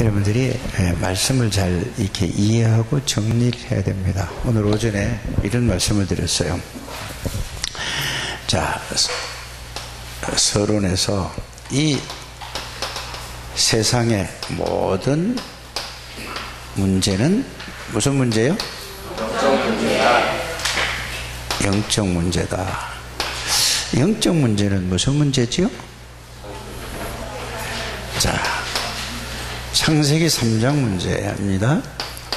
여러분들이 말씀을 잘 이렇게 이해하고 정리를 해야 됩니다. 오늘 오전에 이런 말씀을 드렸어요. 자, 서론에서 이 세상의 모든 문제는 무슨 문제예요? 영적 문제다. 영적 문제다. 영적 문제는 무슨 문제지요? 자, 창세기 3장 문제입니다.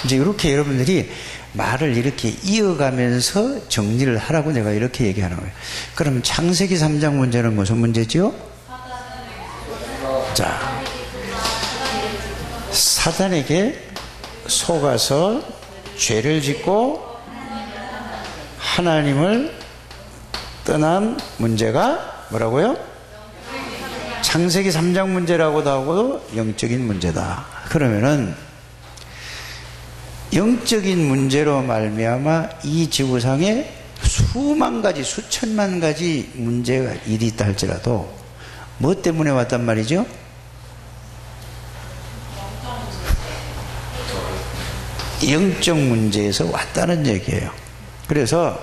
이제 이렇게 여러분들이 말을 이렇게 이어가면서 정리를 하라고 내가 이렇게 얘기하는 거예요. 그럼 창세기 3장 문제는 무슨 문제지요? 자, 사단에게 속아서 죄를 짓고 하나님을 떠난 문제가 뭐라고요? 창세기 3장 문제라고도 하고 영적인 문제다. 그러면은 영적인 문제로 말미암아 이 지구상에 수만 가지 수천만 가지 문제가 일이 있다 할지라도 뭐 때문에 왔단 말이죠? 영적 문제에서 왔다는 얘기예요. 그래서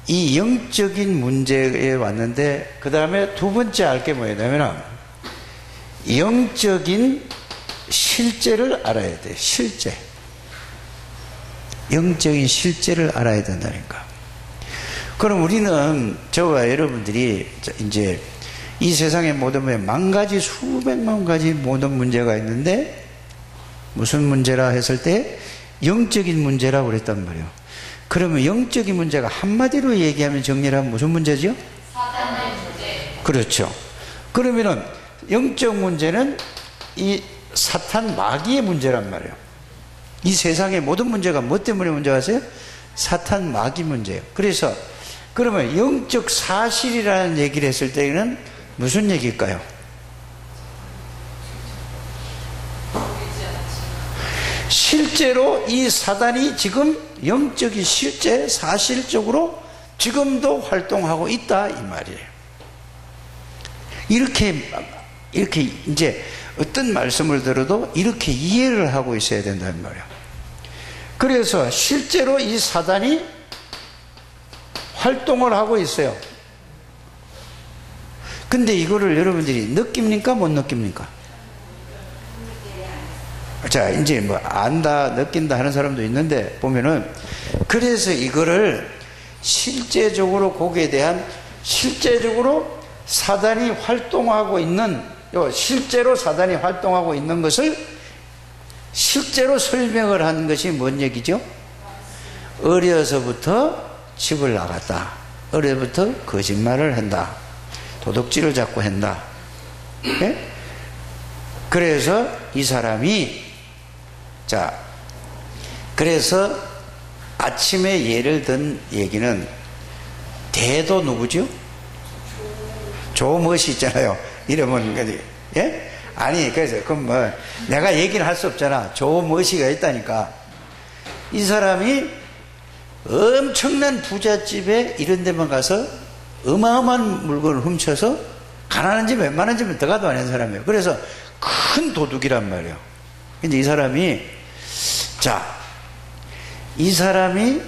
이 영적인 문제에 왔는데 그 다음에 두 번째 알 게 뭐냐면 영적인 실제를 알아야 돼. 실제. 영적인 실제를 알아야 된다니까. 그럼 우리는 저와 여러분들이 이제 이 세상에 모든 만 가지 수백만 가지 모든 문제가 있는데 무슨 문제라 했을 때 영적인 문제라고 그랬단 말이에요. 그러면 영적인 문제가 한마디로 얘기하면 정리를 하면 무슨 문제죠? 사단의 문제. 그렇죠. 그러면은 영적 문제는 이 사탄 마귀의 문제란 말이에요. 이 세상의 모든 문제가 뭐 때문에 문제가 있어요? 사탄 마귀 문제예요. 그래서 그러면 영적 사실이라는 얘기를 했을 때는 무슨 얘기일까요? 실제로 이 사단이 지금 영적인 실제 사실적으로 지금도 활동하고 있다 이 말이에요. 이렇게 이제 어떤 말씀을 들어도 이렇게 이해를 하고 있어야 된다는 말이에요. 그래서 실제로 이 사단이 활동을 하고 있어요. 근데 이거를 여러분들이 느낍니까? 못 느낍니까? 자, 이제 뭐 안다, 느낀다 하는 사람도 있는데 보면은 그래서 이거를 실제적으로 거기에 대한 실제적으로 사단이 활동하고 있는 실제로 사단이 활동하고 있는 것을 실제로 설명을 하는 것이 뭔 얘기죠? 어려서부터 집을 나갔다. 어려서부터 거짓말을 한다. 도둑질을 자꾸 한다. 네? 그래서 이 사람이 자, 그래서 아침에 예를 든 얘기는 대도 누구죠? 조멋이 있잖아요. 이름은 예? 아니 그래서 그럼 뭐 내가 얘기는 할 수 없잖아. 조멋이가 있다니까. 이 사람이 엄청난 부잣집에 이런 데만 가서 어마어마한 물건을 훔쳐서 가난한 집 웬만한 집은 들어가도 안 하는 사람이에요. 그래서 큰 도둑이란 말이에요. 근데 이 사람이 이 사람이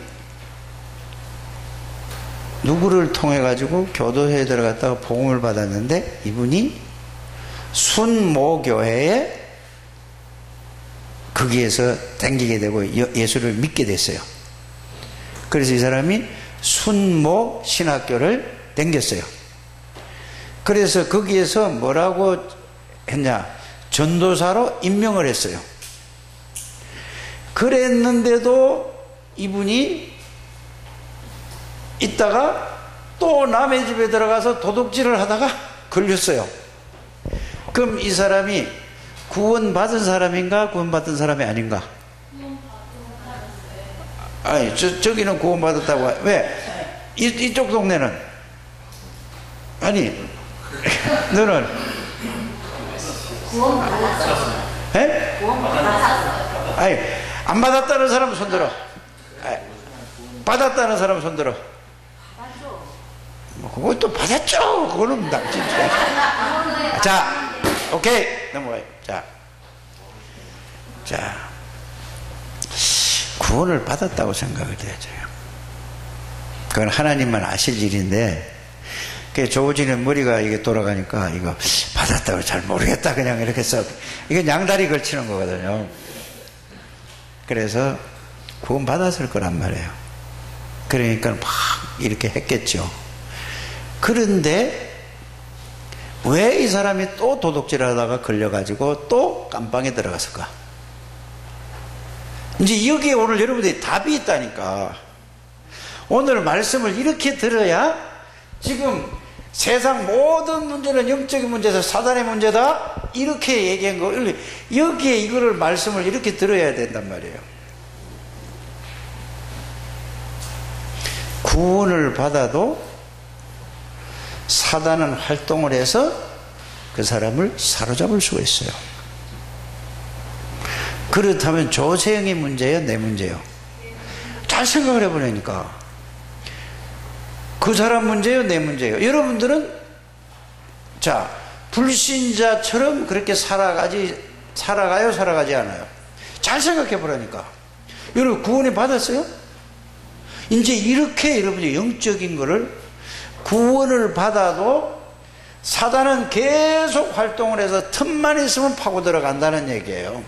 누구를 통해 가지고 교도소에 들어갔다가 복음을 받았는데 이분이 순모교회에 거기에서 댕기게 되고 예수를 믿게 됐어요. 그래서 이 사람이 순모 신학교를 댕겼어요. 그래서 거기에서 뭐라고 했냐? 전도사로 임명을 했어요. 그랬는데도 이분이 있다가 또 남의 집에 들어가서 도둑질을 하다가 걸렸어요. 그럼 이 사람이 구원받은 사람인가 구원받은 사람이 아닌가? 아니 저기는 구원받았다고. 왜? 이쪽 동네는 아니 너는 구원받았어요. 에? 구원받았어요. 아니 안 받았다는 사람 손들어. 받았다는 사람 손들어. 받았죠. 뭐 그것도 받았죠. 그거는 나 진짜. 자, 오케이, 넘어가요. 자, 구원을 받았다고 생각을 해야죠. 그건 하나님만 아실 일인데, 조우진은 머리가 이게 돌아가니까 이거 받았다고 잘 모르겠다 그냥 이렇게 해서 이건 양다리 걸치는 거거든요. 그래서 구원 받았을 거란 말이에요. 그러니까 막 이렇게 했겠죠. 그런데 왜 이 사람이 또 도둑질 하다가 걸려가지고 또 깜빵에 들어갔을까? 이제 여기에 오늘 여러분들이 답이 있다니까. 오늘 말씀을 이렇게 들어야 지금 세상 모든 문제는 영적인 문제에서 사단의 문제다 이렇게 얘기한 거, 여기에 이거를 말씀을 이렇게 들어야 된단 말이에요. 구원을 받아도 사단은 활동을 해서 그 사람을 사로잡을 수가 있어요. 그렇다면 조세형의 문제예요, 내 문제예요? 잘 생각을 해보려니까 그 사람 문제예요, 내 문제예요? 여러분들은 자, 불신자처럼 그렇게 살아가요, 살아가지 않아요? 잘 생각해 보라니까. 여러분 구원을 받았어요? 이제 이렇게 여러분이 영적인 거를 구원을 받아도 사단은 계속 활동을 해서 틈만 있으면 파고 들어간다는 얘기예요.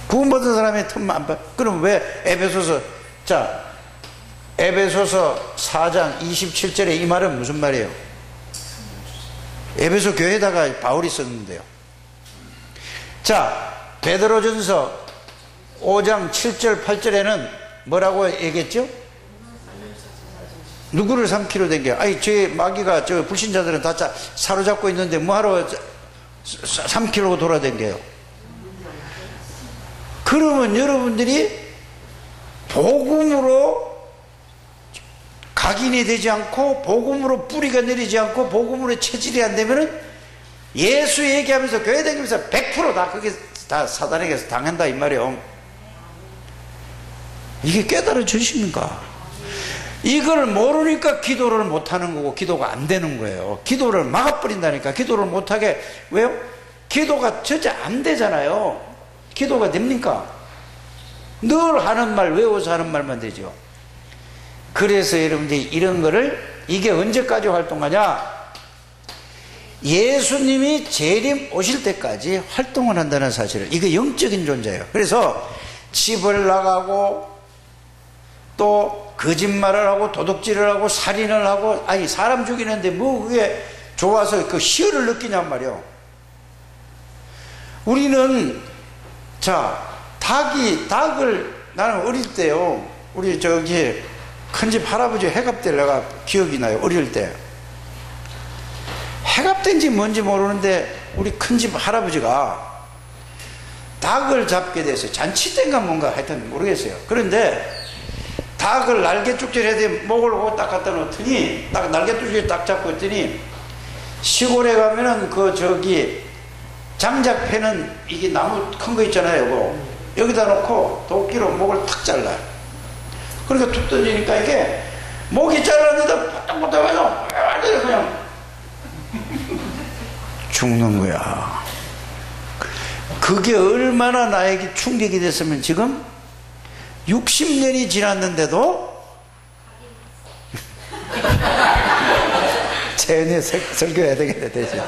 구원받은 사람의 틈만 안 파. 그럼 왜 에베소서, 자, 에베소서 4장 27절에 이 말은 무슨 말이에요? 에베소 교회에다가 바울이 썼는데요. 자, 베드로전서 5장 7절 8절에는 뭐라고 얘기했죠? 누구를 삼키로 댕겨? 아니, 저 마귀가, 저 불신자들은 다 사로잡고 있는데 뭐하러 삼키로 돌아댕겨요? 그러면 여러분들이 복음으로 각인이 되지 않고 복음으로 뿌리가 내리지 않고 복음으로 체질이 안 되면은 예수 얘기하면서 교회 다니면서 100% 그게 다 사단에게서 당한다 이 말이에요. 이게 깨달아 주십니까? 이걸 모르니까 기도를 못하는 거고 기도가 안 되는 거예요. 기도를 막아버린다니까. 기도를 못하게. 왜요? 기도가 절대 안 되잖아요. 기도가 됩니까? 늘 하는 말, 외워서 하는 말만 되죠. 그래서 여러분들이 이런 거를, 이게 언제까지 활동하냐? 예수님이 재림 오실 때까지 활동을 한다는 사실을, 이게 영적인 존재예요. 그래서 집을 나가고 또 거짓말을 하고 도둑질을 하고 살인을 하고, 아니 사람 죽이는데 뭐 그게 좋아서 그 희열을 느끼냔 말이요. 우리는 자, 닭을, 나는 어릴 때요, 우리 저기 큰집 할아버지 해갑 때 내가 기억이 나요. 어릴 때 해갑된지 뭔지 모르는데 우리 큰집 할아버지가 닭을 잡게 됐어요. 잔치 때인가 뭔가 하여튼 모르겠어요. 그런데 닭을 날개죽질 해야 목을 보고 딱 갖다 놓더니 딱 날개죽질 딱 잡고 있더니, 시골에 가면은 그 저기 장작 패는 이게 나무 큰 거 있잖아요. 이거 여기다 놓고 도끼로 목을 탁 잘라요. 그러니까 툭 던지니까 이게 목이 잘랐는데 바닥바닥 해서 그냥 죽는 거야. 그게 얼마나 나에게 충격이 됐으면, 지금 60년이 지났는데도 재연이 설교해야 되겠네 대신.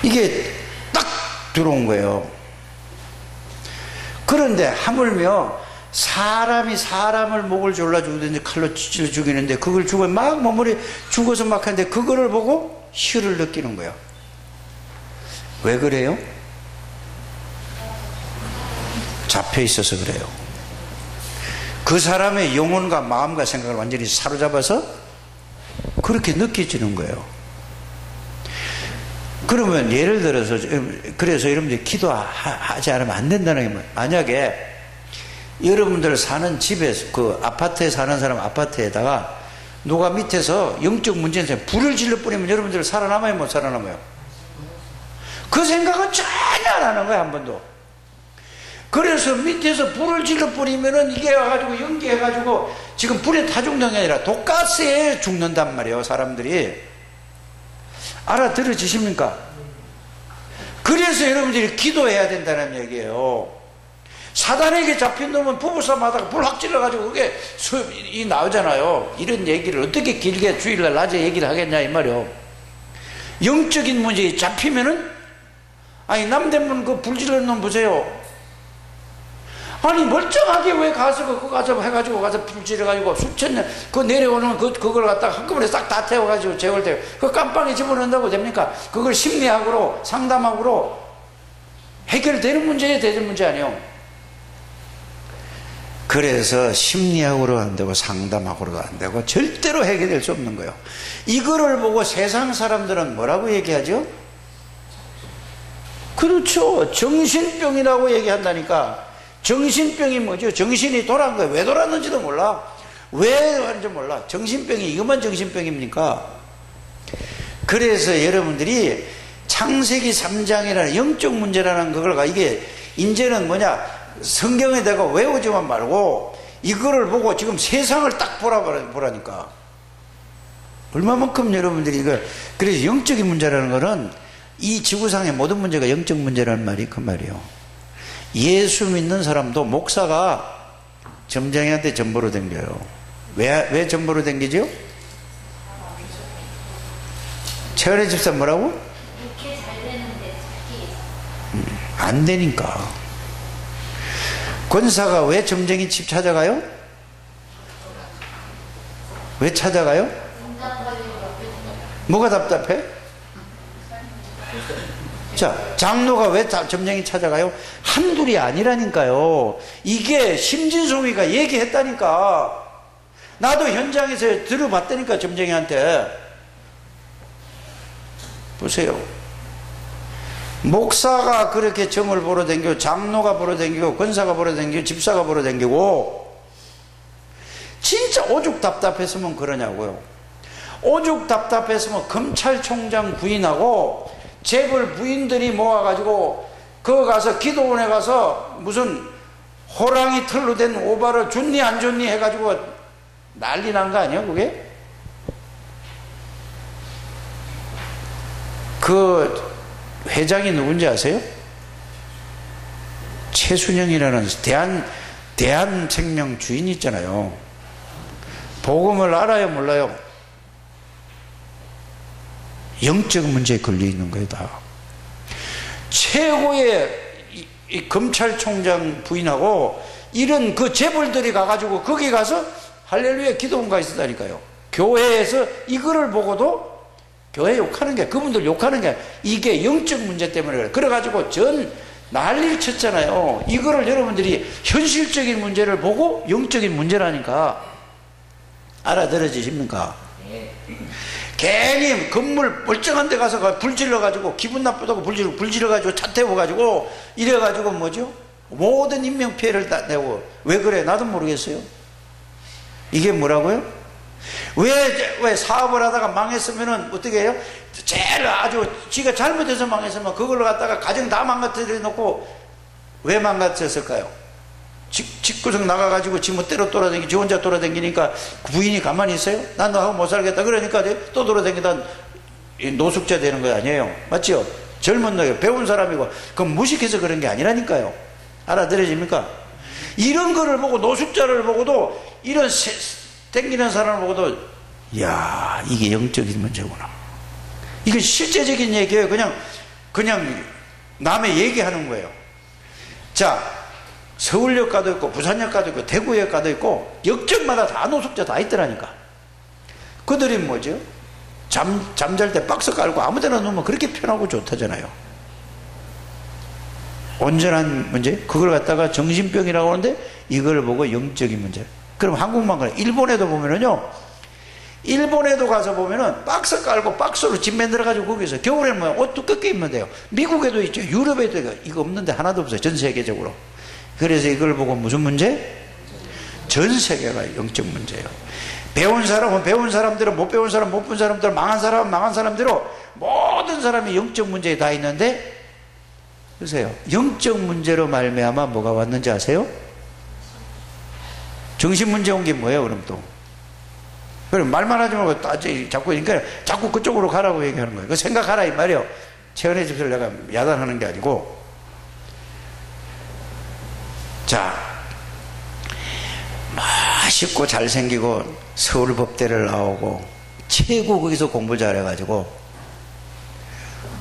이게 딱 들어온 거예요. 그런데 하물며 사람이 사람을 목을 졸라 죽이든지 칼로 찔러 죽이는데, 그걸 죽어 막 몸물이 죽어서 막 하는데 그거를 보고 희열을 느끼는 거예요. 왜 그래요? 잡혀 있어서 그래요. 그 사람의 영혼과 마음과 생각을 완전히 사로잡아서 그렇게 느껴지는 거예요. 그러면 예를 들어서, 그래서 여러분들이 기도하지 않으면 안 된다는 게, 만약에 여러분들 사는 집에서, 그 아파트에 사는 사람 아파트에다가 누가 밑에서 영적 문제에서 불을 질러 뿌리면 여러분들 살아남아요, 못 살아남아요? 그 생각은 전혀 안 하는 거예요, 한 번도. 그래서 밑에서 불을 질러 뿌리면은 이게 와가지고 연기해가지고 지금 불에 타 죽는 게 아니라 독가스에 죽는단 말이에요, 사람들이. 알아들어지십니까? 그래서 여러분들이 기도해야 된다는 얘기예요. 사단에게 잡힌 놈은 부부싸움 하다가 불 확 찔러가지고 그게 수업이 나오잖아요. 이런 얘기를 어떻게 길게 주일날 낮에 얘기를 하겠냐 이 말이요. 영적인 문제에 잡히면은, 아니 남대문 그 불질러는 놈 보세요. 아니 멀쩡하게 왜 가서 그거 가서 해가지고 가서 불질러가지고 수천 년 그 내려오는 그걸 갖다가 한꺼번에 싹 다 태워가지고 재울 때 그 깜빵에 집어넣는다고 됩니까? 그걸 심리학으로 상담학으로 해결되는 문제예요, 되는 문제 아니에요. 그래서 심리학으로 안 되고 상담학으로도 안 되고 절대로 해결될 수 없는 거예요. 이거를 보고 세상 사람들은 뭐라고 얘기하죠? 그렇죠. 정신병이라고 얘기한다니까. 정신병이 뭐죠? 정신이 돌아간 거예요. 왜 돌았는지도 몰라. 왜 하는지 몰라. 정신병이 이것만 정신병입니까? 그래서 여러분들이 창세기 3장이라는 영적 문제라는 그걸 이게 이제는 뭐냐, 성경에다가 외우지만 말고 이거를 보고 지금 세상을 딱 보라니까. 얼마만큼 여러분들이 이걸, 그래서 영적인 문제라는 거는 이 지구상의 모든 문제가 영적 문제라는 말이 그 말이에요. 예수 믿는 사람도 목사가 점쟁이한테 전보로 댕겨요. 왜 전보로 댕기죠? 최은혜 집사 뭐라고? 이렇게 잘 되는데 안 되니까. 권사가 왜 점쟁이 집 찾아가요? 왜 찾아가요? 뭐가 답답해? 자, 장로가 왜 점쟁이 찾아가요? 한둘이 아니라니까요. 이게 심진송이가 얘기했다니까. 나도 현장에서 들어봤다니까, 점쟁이한테. 보세요. 목사가 그렇게 점을 보러 다니고, 장로가 보러 다니고, 권사가 보러 다니고, 집사가 보러 다니고, 진짜 오죽 답답했으면 그러냐고요. 오죽 답답했으면 검찰총장 부인하고 재벌 부인들이 모아가지고 그거 가서 기도원에 가서 무슨 호랑이 털로 된 오바를 줬니 안 줬니 해가지고 난리 난 거 아니야 그게? 그 회장이 누군지 아세요? 최순영이라는 대한생명 주인 있잖아요. 복음을 알아요 몰라요? 영적 문제에 걸려 있는 거예요 다. 최고의 이 검찰총장 부인하고 이런 그 재벌들이 가가지고 거기 가서 할렐루야 기도원가 있었다니까요. 교회에서 이거를 보고도 교회 욕하는 게, 그분들 욕하는 게 이게 영적 문제 때문에 그래요. 그래가지고 전 난리를 쳤잖아요. 이거를 여러분들이 현실적인 문제를 보고 영적인 문제라니까. 알아들어지십니까? 괜히 건물 멀쩡한 데 가서 불 질러가지고 기분 나쁘다고 불 질러가지고 차 태워가지고 이래가지고 뭐죠? 모든 인명피해를 다 내고. 왜 그래? 나도 모르겠어요. 이게 뭐라고요? 왜 사업을 하다가 망했으면은 어떻게 해요? 제일 아주 지가 잘못해서 망했으면 그걸 갖다가 가정 다 망가뜨려 놓고 왜 망가뜨렸을까요? 집구석 나가가지고 지 멋대로 돌아다니고 지 혼자 돌아다니니까 부인이 가만히 있어요? 난 너하고 못 살겠다 그러니까 또 돌아다니다 노숙자 되는 거 아니에요? 맞죠? 젊은 놈이 배운 사람이고 그건 무식해서 그런 게 아니라니까요. 알아들어집니까? 이런 거를 보고 노숙자를 보고도 이런 땡기는 사람을 보고도 이야 이게 영적인 문제구나. 이게 실제적인 얘기예요. 그냥 남의 얘기하는 거예요. 자, 서울역 가도 있고 부산역 가도 있고 대구역 가도 있고 역적마다 다 노숙자 다 있더라니까. 그들이 뭐죠? 잠잘 때 박스 깔고 아무 데나 놓으면 그렇게 편하고 좋다잖아요. 온전한 문제? 그걸 갖다가 정신병이라고 하는데 이걸 보고 영적인 문제. 그럼 한국만 그래. 일본에도 보면은요, 일본에도 가서 보면은 박스 깔고 박스로 집 만들어가지고 거기서 겨울에는 뭐 옷 두껍게 입으면 돼요. 미국에도 있죠. 유럽에도 이거 없는데 하나도 없어요. 전 세계적으로. 그래서 이걸 보고 무슨 문제? 전 세계가 영적 문제예요. 배운 사람은 배운 사람대로, 못 배운 사람 못 배운 사람대로, 망한 사람은 망한 사람대로 모든 사람이 영적 문제에 다 있는데, 보세요. 영적 문제로 말미암아 뭐가 왔는지 아세요? 정신 문제 온 게 뭐예요 그럼 또? 그래, 말만 하지 말고 자꾸, 그러니까 자꾸 그쪽으로 가라고 얘기하는 거예요. 그 생각하라, 이 말이에요. 최은혜 집사를 내가 야단하는 게 아니고. 자, 멋있고 잘생기고 서울법대를 나오고 최고 거기서 공부 잘해가지고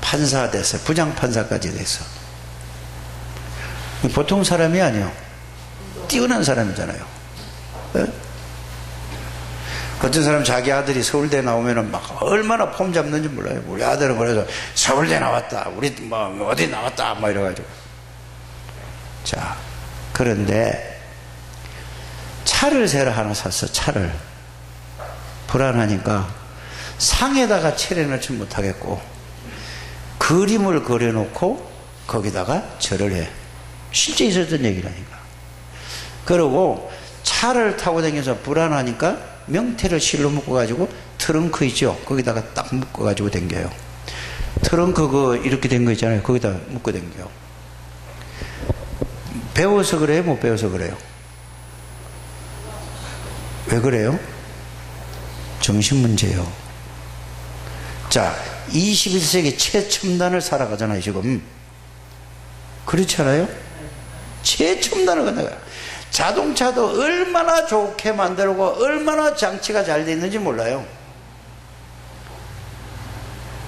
판사 됐어. 부장판사까지 됐어. 보통 사람이 아니에요. 뛰어난 사람이잖아요. 네? 어떤 사람 자기 아들이 서울대 나오면은 막 얼마나 폼 잡는지 몰라요. 우리 아들은 그래서 서울대 나왔다, 우리 뭐 어디 나왔다, 막 이래가지고. 자, 그런데 차를 새로 하나 샀어. 차를. 불안하니까 상에다가 차려놓지 못하겠고 그림을 그려놓고 거기다가 절을 해. 실제 있었던 얘기라니까. 그러고 차를 타고 다니면서 불안하니까 명태를 실로 묶어가지고 트렁크 있죠? 거기다가 딱 묶어가지고 댕겨요. 트렁크 이렇게 된 거 있잖아요. 거기다 묶어 댕겨요. 배워서 그래요? 못 배워서 그래요? 왜 그래요? 정신문제요. 자, 21세기 최첨단을 살아가잖아요, 지금. 그렇지 않아요? 최첨단을 건너가요. 자동차도 얼마나 좋게 만들고 얼마나 장치가 잘 돼 있는지 몰라요.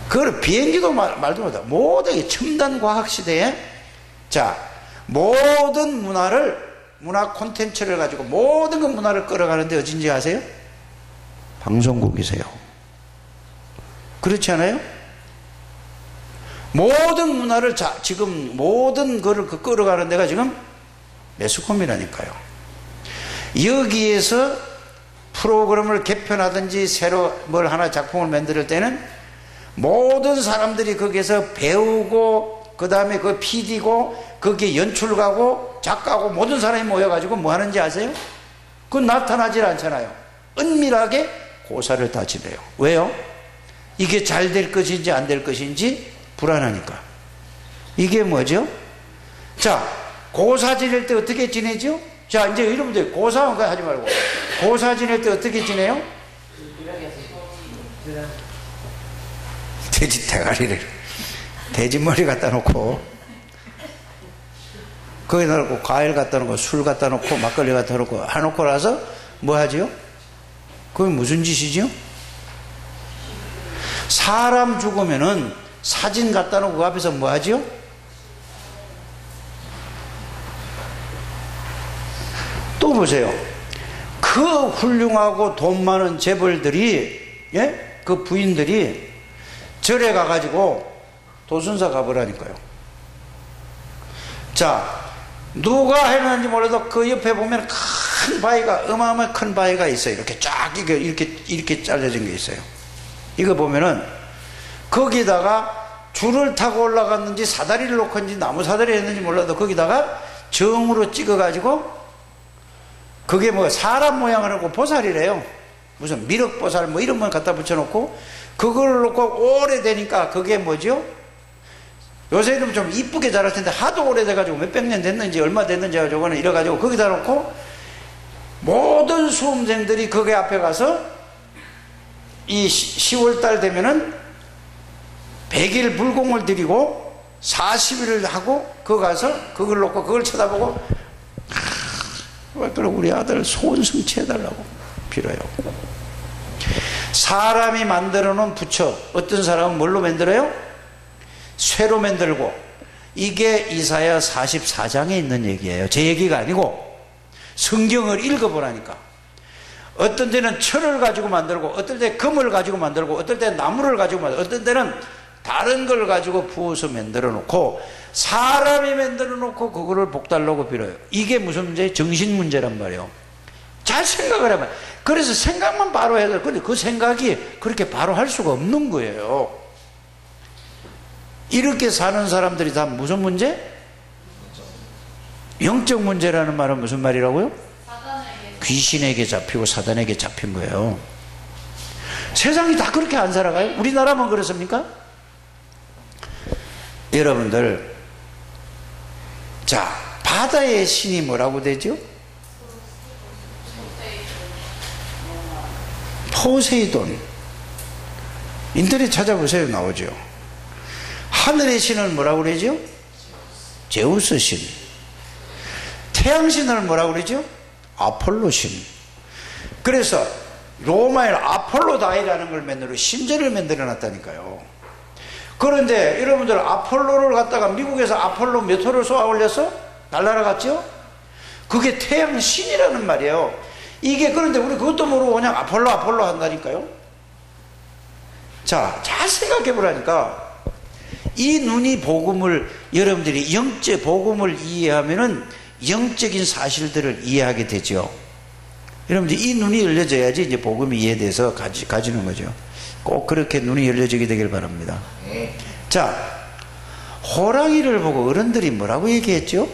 그걸 비행기도 말도 못해. 모든 첨단 과학 시대에, 자, 모든 문화 콘텐츠를 가지고 모든 그 문화를 끌어가는데 어딘지 아세요? 방송국이세요. 그렇지 않아요? 모든 문화를 지금 모든 거를 끌어가는 데가 지금 매스컴이라니까요. 여기에서 프로그램을 개편하든지 새로 뭘 하나 작품을 만들 때는 모든 사람들이 거기에서 배우고 그 다음에 그 PD고 거기에 연출가고 작가고 모든 사람이 모여가지고 뭐 하는지 아세요? 그건 나타나질 않잖아요. 은밀하게 고사를 다 지내요. 왜요? 이게 잘 될 것인지 안 될 것인지 불안하니까. 이게 뭐죠? 자, 고사 지낼 때 어떻게 지내죠? 자, 이제 여러분들 고사한 거 하지 말고 고사 지낼 때 어떻게 지내요? 돼지 대가리를 돼지 머리 갖다 놓고 거기다 놓고 과일 갖다 놓고 술 갖다 놓고 막걸리 갖다 놓고 해놓고 나서 뭐 하지요? 그게 무슨 짓이지요? 사람 죽으면은 사진 갖다 놓고 그 앞에서 뭐 하지요? 또 보세요. 그 훌륭하고 돈 많은 재벌들이, 예? 그 부인들이 절에 가가지고 도순사 가보라니까요. 자, 누가 해놨는지 몰라도 그 옆에 보면 큰 바위가, 어마어마한 큰 바위가 있어요. 이렇게 쫙, 이렇게 잘려진 게 있어요. 이거 보면은 거기다가 줄을 타고 올라갔는지 사다리를 놓건지 나무 사다리 했는지 몰라도 거기다가 정으로 찍어가지고 그게 뭐 사람 모양을 하고 보살이래요. 무슨 미륵보살 뭐 이런 걸 갖다 붙여놓고 그걸 놓고 오래되니까 그게 뭐죠? 요새는 좀 이쁘게 자랄 텐데 하도 오래돼가지고 몇백 년 됐는지 얼마 됐는지 저거는 이래가지고 거기다 놓고 모든 수험생들이 거기 앞에 가서 이 10월달 되면은 100일 불공을 드리고 40일을 하고 거기 가서 그걸 놓고 그걸 쳐다보고 그럼 우리 아들 소원 성취해달라고 빌어요. 사람이 만들어 놓은 부처, 어떤 사람은 뭘로 만들어요? 쇠로 만들고. 이게 이사야 44장에 있는 얘기예요. 제 얘기가 아니고 성경을 읽어보라니까. 어떤 때는 철을 가지고 만들고, 어떨 때 금을 가지고 만들고, 어떨 때 나무를 가지고 만들고, 어떤 때는 다른 걸 가지고 부어서 만들어 놓고, 사람이 만들어 놓고 그거를 복달라고 빌어요. 이게 무슨 문제예요? 정신 문제란 말이에요. 잘 생각을 해봐요. 그래서 생각만 바로 해야 돼요. 근데 그 생각이 그렇게 바로 할 수가 없는 거예요. 이렇게 사는 사람들이 다 무슨 문제? 영적 문제라는 말은 무슨 말이라고요? 귀신에게 잡히고 사단에게 잡힌 거예요. 세상이 다 그렇게 안 살아가요? 우리나라만 그렇습니까? 여러분들, 자, 바다의 신이 뭐라고 되죠? 포세이돈. 인터넷 찾아보세요. 나오죠. 하늘의 신을 뭐라고 그러죠? 제우스 신. 태양신을 뭐라고 그러죠? 아폴로 신. 그래서 로마에 아폴로다이라는 걸 만들어 신전을 만들어 놨다니까요. 그런데 여러분들 아폴로를 갖다가 미국에서 아폴로 몇 호를 쏘아 올려서 달나라 갔죠? 그게 태양신이라는 말이에요. 이게 그런데 우리 그것도 모르고 그냥 아폴로 한다니까요. 자, 잘 생각해 보라니까. 이 눈이 복음을, 여러분들이 영적 복음을 이해하면은 영적인 사실들을 이해하게 되죠. 여러분들 이 눈이 열려져야지 이제 복음이 이해돼서 가지는 거죠. 꼭 그렇게 눈이 열려지게 되길 바랍니다. 자, 호랑이를 보고 어른들이 뭐라고 얘기했죠?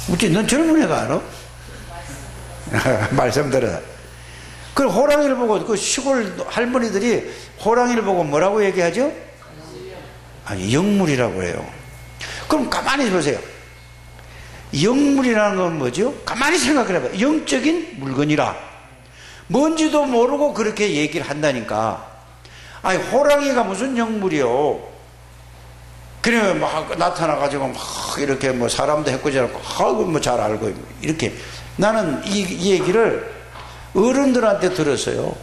우리 넌 젊은 애가 알아? 말씀 들어. 그 호랑이를 보고 그 시골 할머니들이 호랑이를 보고 뭐라고 얘기하죠? 아니, 영물이라고 해요. 그럼 가만히 보세요. 영물이라는 건 뭐죠? 가만히 생각해 봐요. 영적인 물건이라. 뭔지도 모르고 그렇게 얘기를 한다니까. 아니, 호랑이가 무슨 영물이요? 그래, 막 나타나가지고 막 이렇게 뭐 사람도 해코지 않고, 하고 뭐 잘 알고, 이렇게. 나는 이 얘기를 어른들한테 들었어요.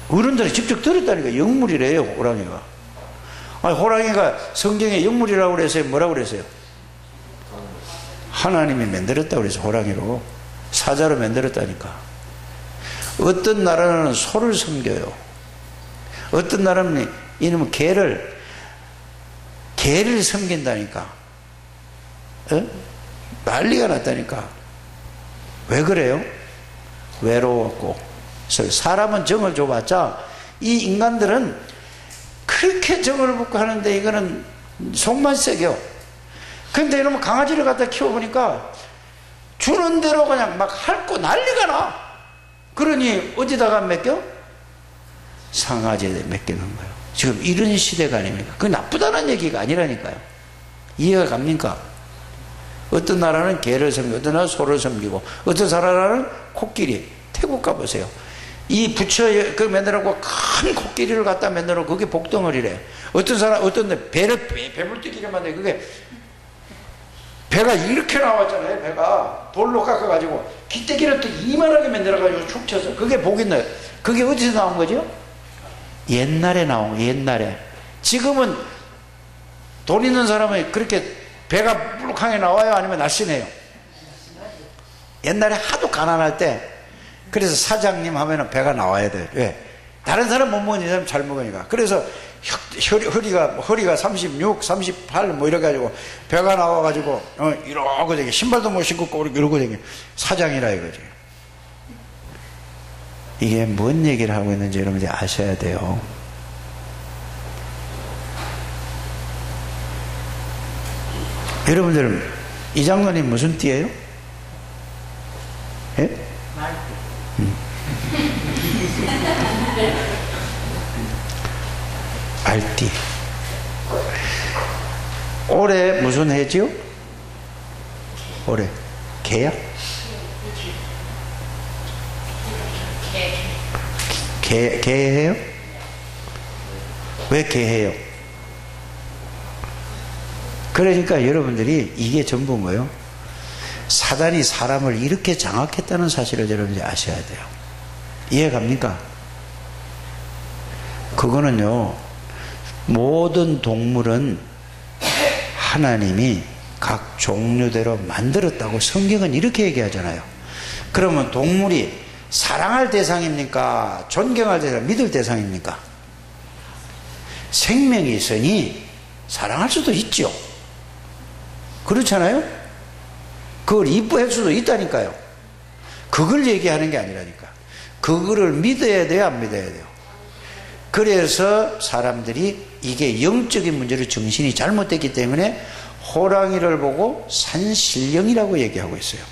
어른들이 직접 들었다니까. 영물이래요, 호랑이가. 아니, 호랑이가 성경에 영물이라고 그랬어요? 뭐라고 그랬어요? 하나님이 만들었다고 그래서 호랑이로. 사자로 만들었다니까. 어떤 나라는 소를 섬겨요. 어떤 나라는 이놈의 개를 섬긴다니까. 어? 난리가 났다니까. 왜 그래요? 외로웠고. 사람은 정을 줘봤자 이 인간들은 그렇게 정을 붓고 하는데 이거는 속만 새겨. 근데 이러면 강아지를 갖다 키워보니까 주는 대로 그냥 막 핥고 난리가 나. 그러니 어디다가 맡겨? 상아지에 맡기는 거예요. 지금 이런 시대가 아닙니까? 그게 나쁘다는 얘기가 아니라니까요. 이해가 갑니까? 어떤 나라는 개를 섬기고, 어떤 나라는 소를 섬기고, 어떤 나라는 코끼리. 태국 가보세요. 이 부처 그 만들어놓고 큰 코끼리를 갖다 만들어놓고 그게 복덩어리래. 어떤 사람, 어떤 데 배불뚝이를 만들어. 그게 배가 이렇게 나왔잖아요. 배가 돌로 깎아가지고 기대기를 또 이만하게 만들어가지고 축 쳐서. 그게 복 있나요? 그게 어디서 나온 거죠? 옛날에 나온 거. 옛날에. 지금은 돈 있는 사람은 그렇게 배가 불룩하게 나와요? 아니면 날씬해요? 옛날에 하도 가난할 때 그래서 사장님 하면은 배가 나와야 돼요. 왜? 다른 사람 못 먹는 사람 잘 먹으니까. 그래서 허리가 36, 38 뭐 이래가지고 배가 나와가지고 이러고 되게 신발도 못 신고 이러고 되게 사장이라 이거지. 이게 뭔 얘기를 하고 있는지 여러분들이 아셔야 돼요. 여러분들 이 장관이 무슨 띠예요? 예? 말띠. 올해 무슨 해지요? 올해 개야? 개해요? 왜 개해요? 그러니까 여러분들이 이게 전부인 거예요. 사단이 사람을 이렇게 장악했다는 사실을 여러분들이 아셔야 돼요. 이해갑니까? 그거는요, 모든 동물은 하나님이 각 종류대로 만들었다고 성경은 이렇게 얘기하잖아요. 그러면 동물이 사랑할 대상입니까? 존경할 대상, 믿을 대상입니까? 생명이 있으니 사랑할 수도 있죠. 그렇잖아요? 그걸 이뻐할 수도 있다니까요. 그걸 얘기하는 게 아니라니까. 그거를 믿어야 돼요, 안 믿어야 돼요? 그래서 사람들이 이게 영적인 문제로 정신이 잘못됐기 때문에 호랑이를 보고 산신령이라고 얘기하고 있어요.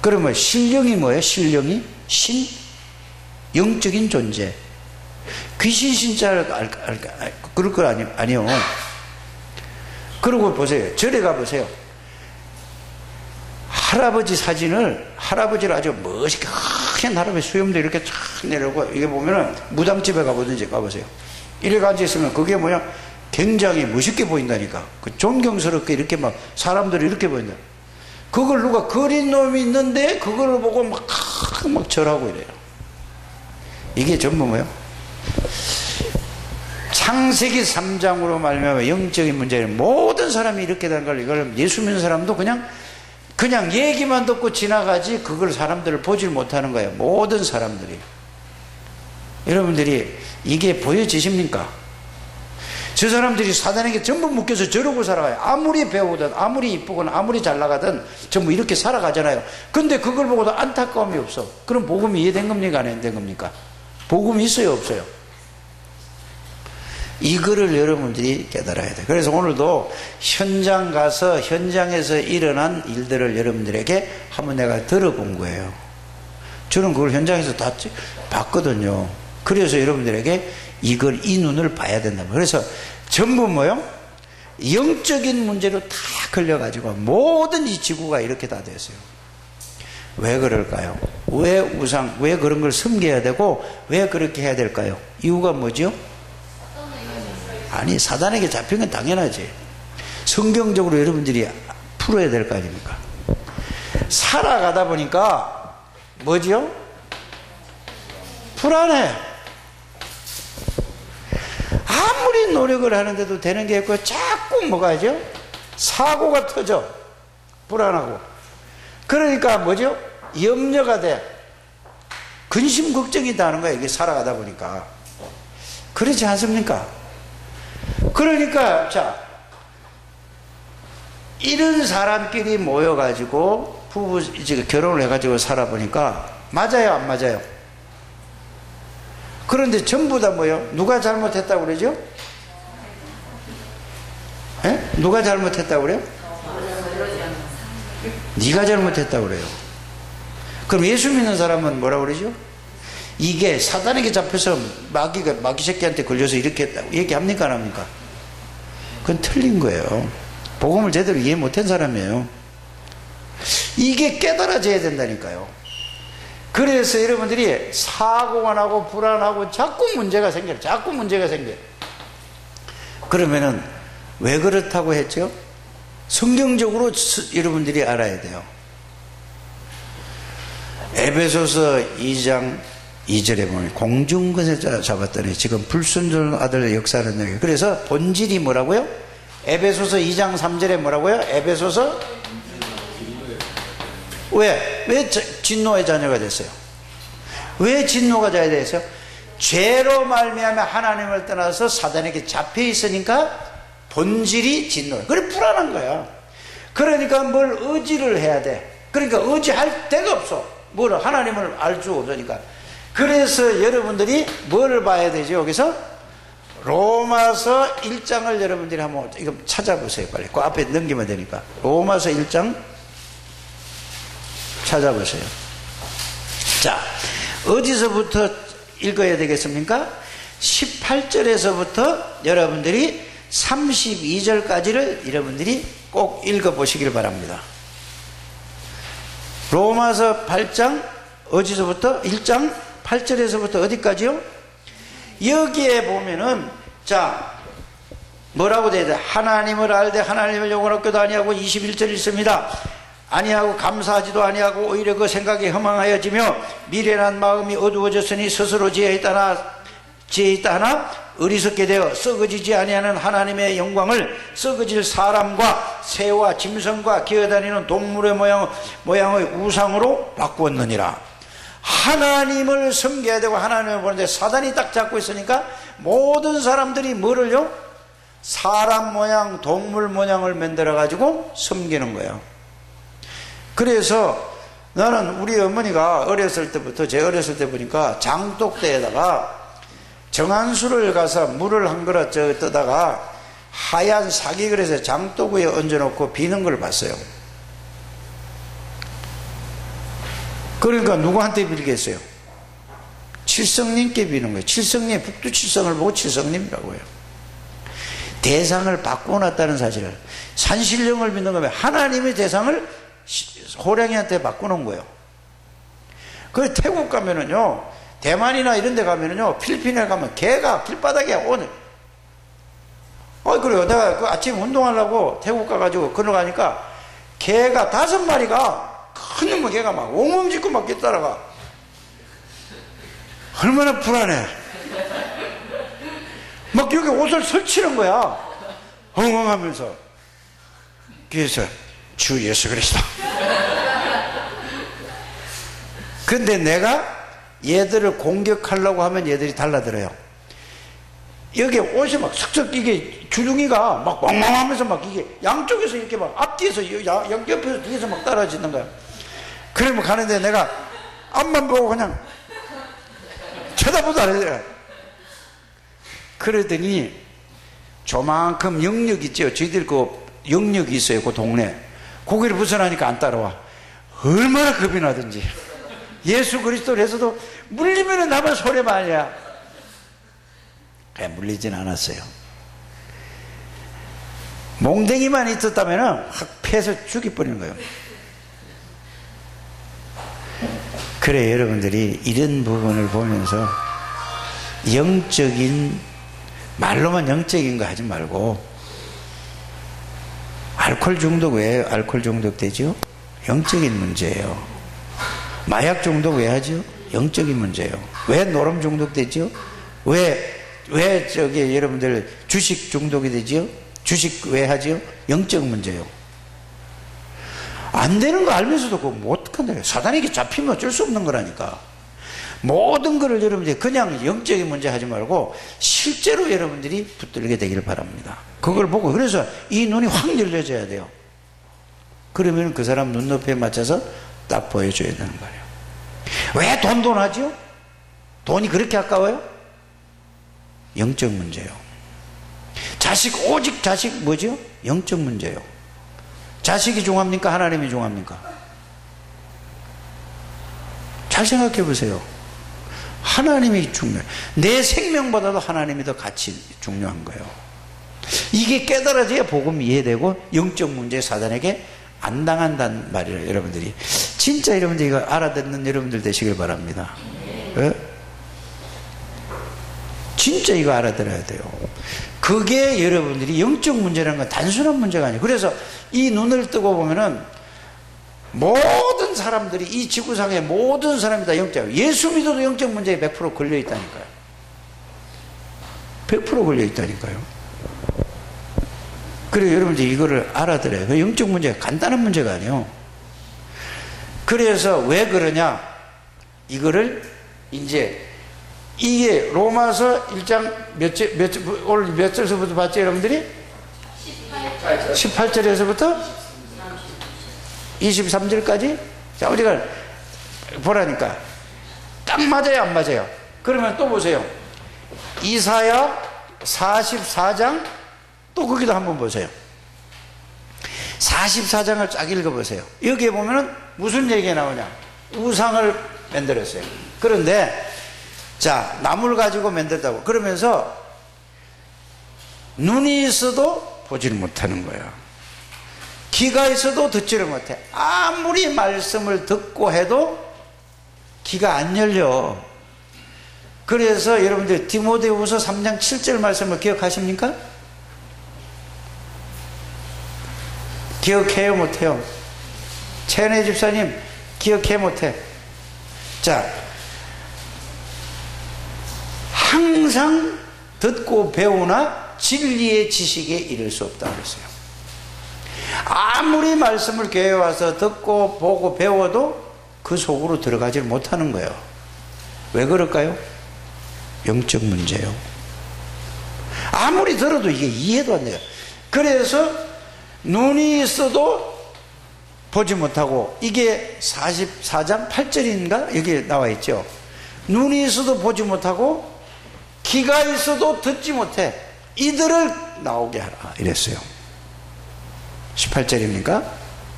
그러면 신령이 뭐예요? 신령이 신? 영적인 존재. 귀신 신자를 그럴 거 아니요. 그러고 보세요. 절에 가보세요. 할아버지 사진을, 할아버지를 아주 멋있게 큰 할아버지 수염도 이렇게 쫙 내려오고, 이게 보면은 무당집에 가보든지 가보세요. 이렇게 앉아있으면 그게 뭐냐, 굉장히 멋있게 보인다니까. 그 존경스럽게 이렇게 막 사람들이 이렇게 보인다. 그걸 누가 그린 놈이 있는데 그걸 보고 막 절하고 이래요. 이게 전부 뭐예요? 창세기 3장으로 말미암아 영적인 문제는 모든 사람이 이렇게 된 걸, 이걸 예수 믿는 사람도 그냥 얘기만 듣고 지나가지 그걸 사람들을 보질 못하는 거예요. 모든 사람들이. 여러분들이 이게 보여지십니까? 저 사람들이 사단에게 전부 묶여서 저러고 살아가요. 아무리 배우든 아무리 이쁘건 아무리 잘 나가든 전부 이렇게 살아가잖아요. 근데 그걸 보고도 안타까움이 없어. 그럼 복음이 이해된 겁니까? 안 된 겁니까? 복음이 있어요? 없어요? 이거를 여러분들이 깨달아야 돼요. 그래서 오늘도 현장 가서 현장에서 일어난 일들을 여러분들에게 한번 내가 들어본 거예요. 저는 그걸 현장에서 다 봤거든요. 그래서 여러분들에게 이 눈을 봐야 된다. 그래서 전부 뭐요? 영적인 문제로 다 걸려가지고 모든 이 지구가 이렇게 다 됐어요. 왜 그럴까요? 왜 그런 걸 섬겨야 되고 왜 그렇게 해야 될까요? 이유가 뭐죠? 아니, 사단에게 잡힌 건 당연하지. 성경적으로 여러분들이 풀어야 될 거 아닙니까? 살아가다 보니까 뭐죠? 불안해. 아무리 노력을 하는데도 되는 게 없고 자꾸 뭐가죠? 사고가 터져. 불안하고. 그러니까 뭐죠? 염려가 돼. 근심 걱정이 나는 거야, 이게 살아가다 보니까. 그렇지 않습니까? 그러니까 자, 이런 사람끼리 모여가지고 부부 이제 결혼을 해가지고 살아보니까 맞아요, 안 맞아요? 그런데 전부 다 뭐예요? 누가 잘못했다고 그러죠? 에? 누가 잘못했다고 그래요? 네가 잘못했다고 그래요. 그럼 예수 믿는 사람은 뭐라고 그러죠? 이게 사단에게 잡혀서 마귀 새끼한테 걸려서 이렇게 했다고 얘기합니까, 안 합니까? 그건 틀린 거예요. 복음을 제대로 이해 못한 사람이에요. 이게 깨달아져야 된다니까요. 그래서 여러분들이 사고가 나고 불안하고 자꾸 문제가 생겨요. 자꾸 문제가 생겨요. 그러면은 왜 그렇다고 했죠? 성경적으로 여러분들이 알아야 돼요. 에베소서 2장 2절에 보면 공중권세 잡았더니 지금 불순종 아들 역사하는 얘기예요. 그래서 본질이 뭐라고요? 에베소서 2장 3절에 뭐라고요? 에베소서 왜 진노의 자녀가 됐어요? 왜 진노가 자녀가 됐어요? 죄로 말미암아 하나님을 떠나서 사단에게 잡혀 있으니까 본질이 진노. 그래 불안한 거야. 그러니까 뭘 의지를 해야 돼. 그러니까 의지할 데가 없어. 뭘 하나님을 알 수 없으니까. 그래서 여러분들이 뭐를 봐야 되죠? 여기서 로마서 1장을 여러분들이 한번 이거 찾아보세요. 빨리 그 앞에 넘기면 되니까. 로마서 1장 찾아보세요. 자, 어디서부터 읽어야 되겠습니까? 18절에서부터 여러분들이 32절까지를 여러분들이 꼭 읽어보시길 바랍니다. 로마서 8장 어디서부터? 1장 8절에서부터 어디까지요? 여기에 보면은 자 뭐라고 돼야 돼? 하나님을 알되 하나님을 영원하게도 아니하고 21절 있습니다. 아니하고 감사하지도 아니하고 오히려 그 생각이 허망하여지며 미련한 마음이 어두워졌으니 스스로 지혜 있다 하나 어리석게 되어 썩어지지 아니하는 하나님의 영광을 썩어질 사람과 새와 짐승과 기어다니는 동물의 모양의 우상으로 바꾸었느니라. 하나님을 섬겨야 되고 하나님을 보는데 사단이 딱 잡고 있으니까 모든 사람들이 뭐를요? 사람 모양 동물 모양을 만들어 가지고 섬기는 거예요. 그래서 나는 우리 어머니가 어렸을 때부터 제 어렸을 때 보니까 장독대에다가 정한수를 가서 물을 한 그릇 떠다가 하얀 사기 그릇에 장독 위에 얹어놓고 비는 걸 봤어요. 그러니까 누구한테 빌겠어요? 칠성님께 비는 거예요. 칠성님, 북두칠성을 보고 칠성님이라고 해요. 대상을 바꿔놨다는 사실을. 산신령을 믿는 거면 하나님의 대상을 호랑이한테 바꾸는 거예요. 그 태국 가면은요, 대만이나 이런 데 가면은요, 필리핀에 가면 개가 길바닥에 오늘. 그래요. 내가 그 아침 운동하려고 태국 가가지고 걸어가니까 개가 5마리가 큰 놈의 개가 막 옹엉 짖고 막 따라가. 얼마나 불안해. 막 여기 옷을 설치는 거야. 엉엉 하면서. 그래서 주 예수 그리스도. 근데 내가 얘들을 공격하려고 하면 얘들이 달라들어요. 여기 옷이 막 슥슥 이게 주둥이가 막 엉망하면서 막 이게 양쪽에서 이렇게 막 앞뒤에서 옆에서 뒤에서 막 따라지는 거야. 그러면 가는데 내가 앞만 보고 그냥 쳐다보도 안 해요. 그러더니 조만큼 영역 있죠. 저희들 그 영역이 있어요. 그 동네. 고개를 벗어나니까 안 따라와. 얼마나 겁이 나든지. 예수 그리스도를 해서도 물리면은 나만 소리만이야. 물리진 않았어요. 몽댕이만 있었다면 확 패서 죽여버리는 거예요. 그래, 여러분들이 이런 부분을 보면서 영적인, 말로만 영적인 거 하지 말고, 알코올 중독 왜 알코올 중독 되죠? 영적인 문제예요. 마약 중독 왜 하죠? 영적인 문제예요. 왜 노름 중독 되죠? 왜 여러분들 주식 중독이 되지요? 주식 왜 하지요? 영적 문제예요. 안 되는 거 알면서도 그거 뭐 어떡한다요? 사단에게 잡히면 어쩔 수 없는 거라니까. 모든 거를 여러분들이 그냥 영적인 문제 하지 말고 실제로 여러분들이 붙들게 되기를 바랍니다. 그걸 보고, 그래서 이 눈이 확 열려져야 돼요. 그러면 그 사람 눈높이에 맞춰서 딱 보여줘야 되는 거예요. 왜 돈 하죠? 돈이 그렇게 아까워요? 영적 문제예요. 오직 자식 뭐죠? 영적 문제예요. 자식이 중요합니까? 하나님이 중요합니까? 잘 생각해 보세요. 하나님이 중요해요. 내 생명보다도 하나님이 더 가치 중요한 거예요. 이게 깨달아져야 복음이 이해되고 영적 문제 사단에게 안 당한다는 말이에요. 여러분들이 진짜 여러분들이 이거 알아듣는 여러분들 되시길 바랍니다. 네? 진짜 이거 알아들어야 돼요. 그게 여러분들이 영적 문제라는 건 단순한 문제가 아니에요. 그래서 이 눈을 뜨고 보면은 모든 사람들이, 이 지구상의 모든 사람이 다 영적, 예수 믿어도 영적 문제에 100% 걸려 있다니까요. 100% 걸려 있다니까요. 그래서 여러분들이 이거를 알아들어요. 그 영적 문제가 간단한 문제가 아니에요. 그래서 왜 그러냐? 이거를 이제 이게 로마서 1장 오늘 몇 절서부터 봤죠, 여러분들이? 18절에서부터 23절까지? 자, 우리가 보라니까. 딱 맞아요, 안 맞아요? 그러면 또 보세요. 이사야 44장, 또 거기도 한번 보세요. 44장을 쫙 읽어보세요. 여기에 보면은 무슨 얘기가 나오냐? 우상을 만들었어요. 그런데 자, 나무를 가지고 만들다고 그러면서 눈이 있어도 보지를 못하는 거예요. 귀가 있어도 듣지를 못해. 아무리 말씀을 듣고 해도 귀가 안 열려. 그래서 여러분들 디모데후서 3장 7절 말씀을 기억하십니까? 기억해요, 못해요? 최은혜 집사님 기억해, 못해? 자, 항상 듣고 배우나 진리의 지식에 이를 수 없다 그랬어요. 아무리 말씀을 교회에 와서 듣고 보고 배워도 그 속으로 들어가지 못하는 거예요. 왜 그럴까요? 영적 문제예요. 아무리 들어도 이게 이해도 안 돼요. 그래서 눈이 있어도 보지 못하고, 이게 44장 8절인가 여기에 나와 있죠. 눈이 있어도 보지 못하고 귀가 있어도 듣지 못해. 이들을 나오게 하라 이랬어요. 18절입니까?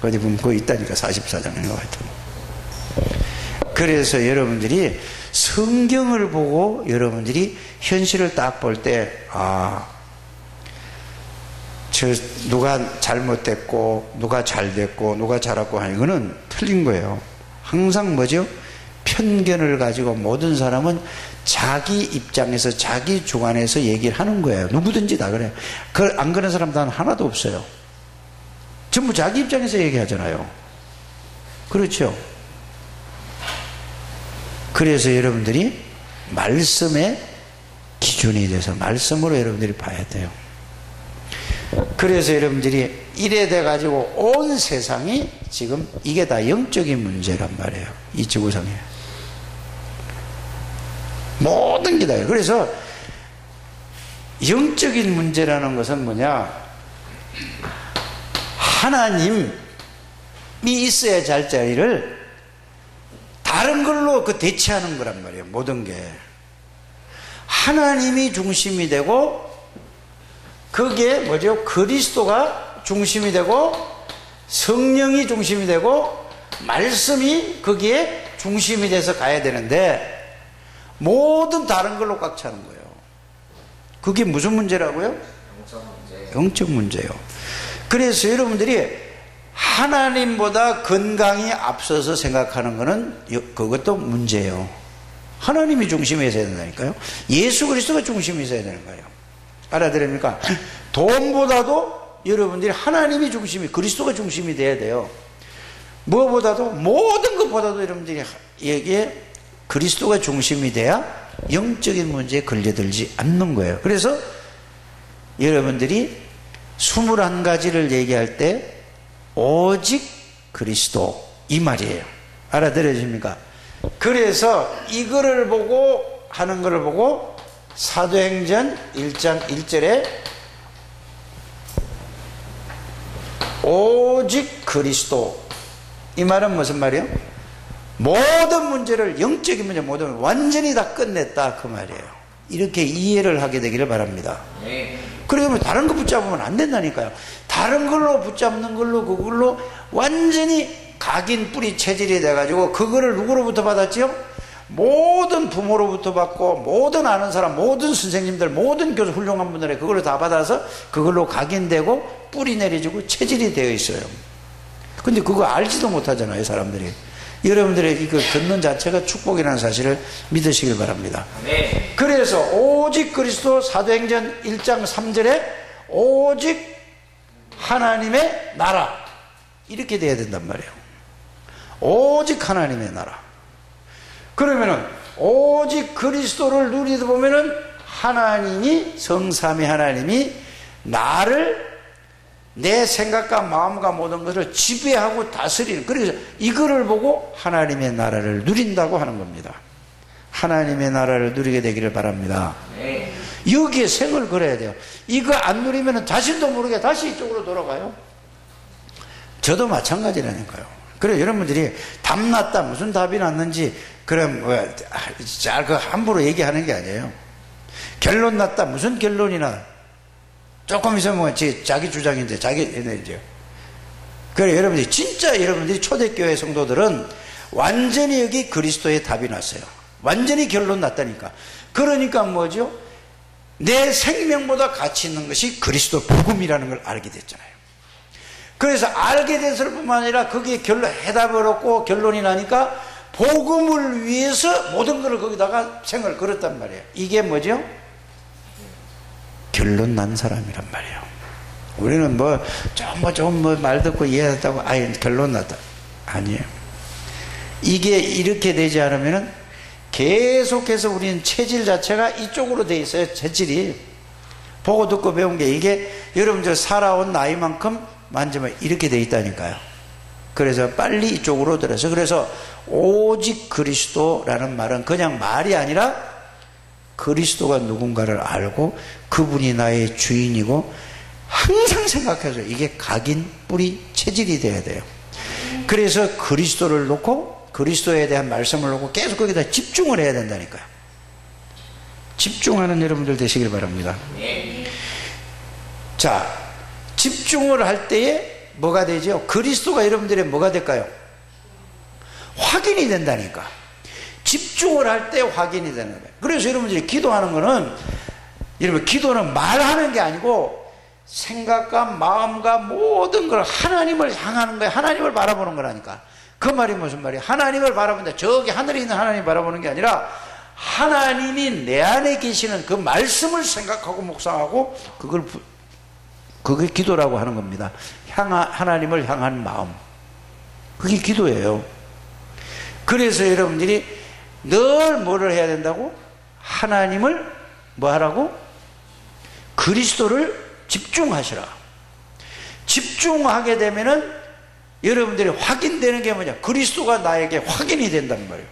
어디 보면 그거 있다니까. 44장인가 하여튼. 그래서 여러분들이 성경을 보고 여러분들이 현실을 딱 볼 때, 아, 누가 잘못됐고 누가 잘됐고 누가 잘했고 하는 이거는 틀린 거예요. 항상 뭐죠? 편견을 가지고 모든 사람은 자기 입장에서 자기 주관에서 얘기를 하는 거예요. 누구든지 다 그래요. 그걸 안 그런 사람 단 하나도 없어요. 전부 자기 입장에서 얘기하잖아요. 그렇죠? 그래서 여러분들이 말씀의 기준이 돼서 말씀으로 여러분들이 봐야 돼요. 그래서 여러분들이 이래 돼 가지고 온 세상이 지금 이게 다 영적인 문제란 말이에요. 이 지구상에 모든 게 다. 그래서 영적인 문제라는 것은 뭐냐, 하나님이 있어야 잘 자리를 다른 걸로 그 대체하는 거란 말이에요. 모든 게 하나님이 중심이 되고 그게 뭐죠? 그리스도가 중심이 되고 성령이 중심이 되고 말씀이 거기에 중심이 돼서 가야 되는데 모든 다른 걸로 꽉 차는 거예요. 그게 무슨 문제라고요? 영적 문제예요. 그래서 여러분들이 하나님보다 건강이 앞서서 생각하는 거는 그것도 문제예요. 하나님이 중심에 있어야 된다니까요. 예수 그리스도가 중심에 있어야 되는 거예요. 알아들습니까? 돈보다도 여러분들이 하나님이 중심이, 그리스도가 중심이 돼야 돼요. 무엇보다도, 모든 것보다도 여러분들이 여기에 그리스도가 중심이 돼야 영적인 문제에 걸려들지 않는 거예요. 그래서 여러분들이 21가지를 얘기할 때 오직 그리스도 이 말이에요. 알아들으십니까? 그래서 이거를 보고 하는 것을 보고 사도행전 1장 1절에 오직 그리스도, 이 말은 무슨 말이에요? 모든 문제를, 영적인 문제 모든 완전히 다 끝냈다 그 말이에요. 이렇게 이해를 하게 되기를 바랍니다. 그러면 다른 거 붙잡으면 안 된다니까요. 다른 걸로 붙잡는 걸로 그걸로 완전히 각인 뿌리 체질이 돼가지고 그거를 누구로부터 받았지요? 모든 부모로부터 받고 모든 아는 사람, 모든 선생님들, 모든 교수 훌륭한 분들의 그걸로 다 받아서 그걸로 각인되고 뿌리 내려지고 체질이 되어 있어요. 근데 그거 알지도 못하잖아요, 사람들이. 여러분들의 이거 듣는 자체가 축복이라는 사실을 믿으시길 바랍니다. 네. 그래서 오직 그리스도, 사도행전 1장 3절에 오직 하나님의 나라, 이렇게 돼야 된단 말이에요. 오직 하나님의 나라. 그러면은 오직 그리스도를 누리다 보면은 하나님이, 성삼위 하나님이 나를, 내 생각과 마음과 모든 것을 지배하고 다스리는, 그래서 이거를 보고 하나님의 나라를 누린다고 하는 겁니다. 하나님의 나라를 누리게 되기를 바랍니다. 네. 여기에 생을 걸어야 돼요. 이거 안 누리면 자신도 모르게 다시 이쪽으로 돌아가요. 저도 마찬가지라니까요. 그래, 여러분들이 답 났다, 무슨 답이 났는지 그럼 잘 그 함부로 얘기하는 게 아니에요. 결론 났다, 무슨 결론이나 조금 있으면 뭐 자기 주장인데 자기 이제. 그래, 여러분들이 진짜 여러분들이 초대교회 성도들은 완전히 여기 그리스도의 답이 났어요. 완전히 결론 났다니까. 그러니까 뭐죠? 내 생명보다 가치 있는 것이 그리스도 복음이라는 걸 알게 됐잖아요. 그래서 알게 됐을 뿐만 아니라 거기에 해답을 얻고 결론이 나니까 복음을 위해서 모든 것을 거기다가 생을 걸었단 말이에요. 이게 뭐죠? 결론 난 사람이란 말이에요. 우리는 좀 말 듣고 이해했다고 아예 결론 났다. 아니에요. 이게 이렇게 되지 않으면은 계속해서 우리는 체질 자체가 이쪽으로 돼 있어요. 체질이. 보고 듣고 배운 게 이게 여러분들 살아온 나이만큼 만지면 이렇게 돼 있다니까요. 그래서 빨리 이쪽으로 들어서, 그래서 오직 그리스도라는 말은 그냥 말이 아니라 그리스도가 누군가를 알고 그분이 나의 주인이고 항상 생각해서 이게 각인 뿌리 체질이 돼야 돼요. 그래서 그리스도를 놓고 그리스도에 대한 말씀을 놓고 계속 거기다 집중을 해야 된다니까요. 집중하는 여러분들 되시길 바랍니다. 자, 집중을 할 때에 뭐가 되죠? 그리스도가 여러분들의 뭐가 될까요? 확인이 된다니까. 집중을 할 때 확인이 되는 거예요. 그래서 여러분들이 기도하는 거는, 여러분 기도는 말하는 게 아니고 생각과 마음과 모든 걸 하나님을 향하는 거야. 하나님을 바라보는 거라니까. 그 말이 무슨 말이야? 하나님을 바라본다. 저기 하늘에 있는 하나님 바라보는 게 아니라 하나님이 내 안에 계시는 그 말씀을 생각하고 묵상하고 그게 기도라고 하는 겁니다. 하나님을 향한 마음. 그게 기도예요. 그래서 여러분들이 늘 뭐를 해야 된다고? 하나님을 뭐 하라고? 그리스도를 집중하시라. 집중하게 되면은 여러분들이 확인되는 게 뭐냐? 그리스도가 나에게 확인이 된단 말이에요.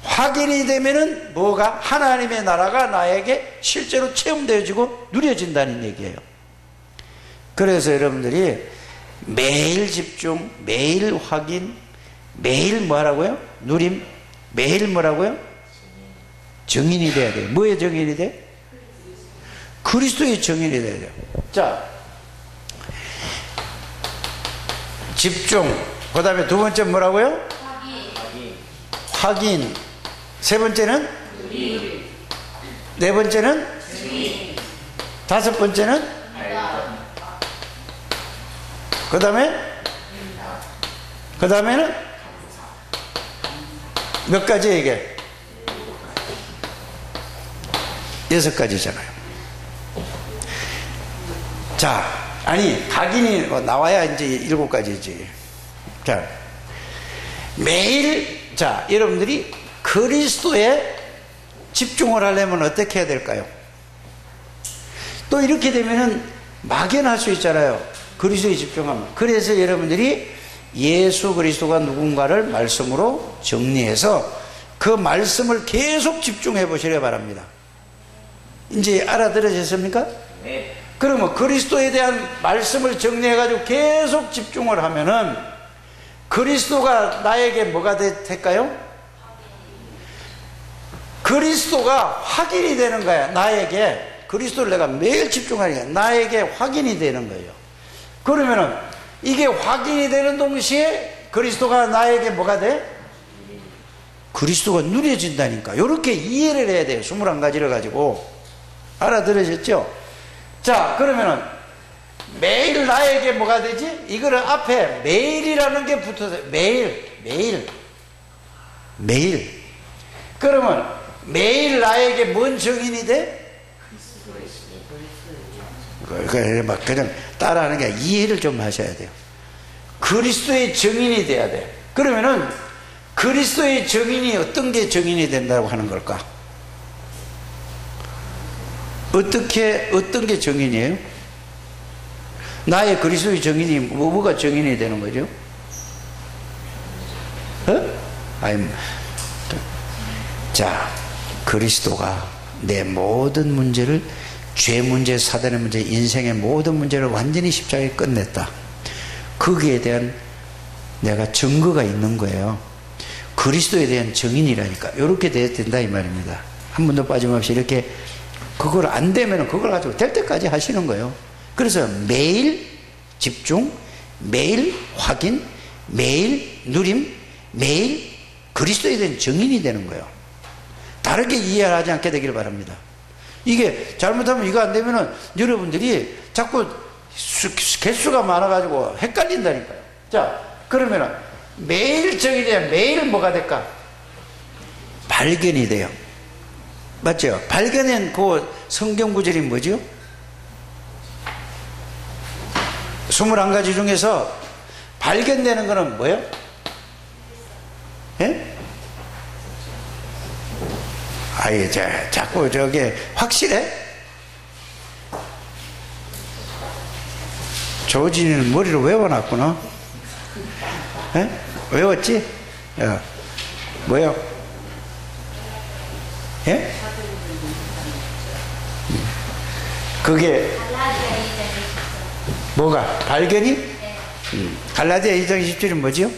확인이 되면은 뭐가? 하나님의 나라가 나에게 실제로 체험되어지고 누려진다는 얘기예요. 그래서 여러분들이 매일 집중, 매일 확인, 매일 뭐 하라고요? 누림, 매일 뭐라고요? 증인이 돼야 돼요. 뭐의 증인이 돼? 그리스도의 증인이 돼야 돼요. 자, 집중. 그 다음에 두 번째 뭐라고요? 확인. 세 번째는? 네 번째는? 다섯 번째는? 그 다음에는? 몇 가지예요 이게? 6가지잖아요. 자, 아니 각인이 나와야 이제 7가지지. 자, 매일, 자, 여러분들이 그리스도에 집중을 하려면 어떻게 해야 될까요? 또 이렇게 되면은 막연할 수 있잖아요. 그리스도에 집중하면. 그래서 여러분들이 예수 그리스도가 누군가를 말씀으로 정리해서 그 말씀을 계속 집중해 보시려 바랍니다. 이제 알아들으셨습니까? 네. 그러면 그리스도에 대한 말씀을 정리해 가지고 계속 집중을 하면은 그리스도가 나에게 뭐가 될까요? 그리스도가 확인이 되는 거야. 나에게. 그리스도를 내가 매일 집중하니까 나에게 확인이 되는 거예요. 그러면은 이게 확인이 되는 동시에 그리스도가 나에게 뭐가 돼? 그리스도가 누려진다니까. 이렇게 이해를 해야 돼요. 21가지를 가지고. 알아들으셨죠? 자, 그러면은 매일 나에게 뭐가 되지? 이거를 앞에 매일이라는 게 붙어서 매일. 그러면 매일 나에게 뭔 증인이 돼? 막 그냥 따라하는 게 아니라 이해를 좀 하셔야 돼요. 그리스도의 증인이 돼야 돼. 그러면은 그리스도의 증인이 어떤 게 증인이 된다고 하는 걸까? 어떤 게 증인이에요? 나의 그리스도의 증인이 뭐가 증인이 되는 거죠? 자, 그리스도가 내 모든 문제를, 죄 문제, 사단의 문제, 인생의 모든 문제를 완전히 십자가에 끝냈다. 거기에 대한 내가 증거가 있는 거예요. 그리스도에 대한 증인이라니까. 이렇게 돼야 된다 이 말입니다. 한 번도 빠짐없이 이렇게. 그걸 안 되면 그걸 가지고 될 때까지 하시는 거예요. 그래서 매일 집중, 매일 확인, 매일 누림, 매일 그리스도에 대한 증인이 되는 거예요. 다르게 이해하지 않게 되기를 바랍니다. 이게 잘못하면 이거 안 되면은 여러분들이 자꾸 개수가 많아가지고 헷갈린다니까요. 자, 그러면은 매일 적이 돼야 매일 뭐가 될까? 발견이 돼요. 맞죠? 발견한 그 성경 구절이 뭐죠? 21가지 중에서 발견되는 거는 뭐예요? 예? 아예 자꾸 저게 확실해? 조진이는 머리를 외워놨구나. 예? 외웠지? 뭐요? 예? 그게 뭐가? 발견이? 갈라디아 2장 20절은 뭐지요?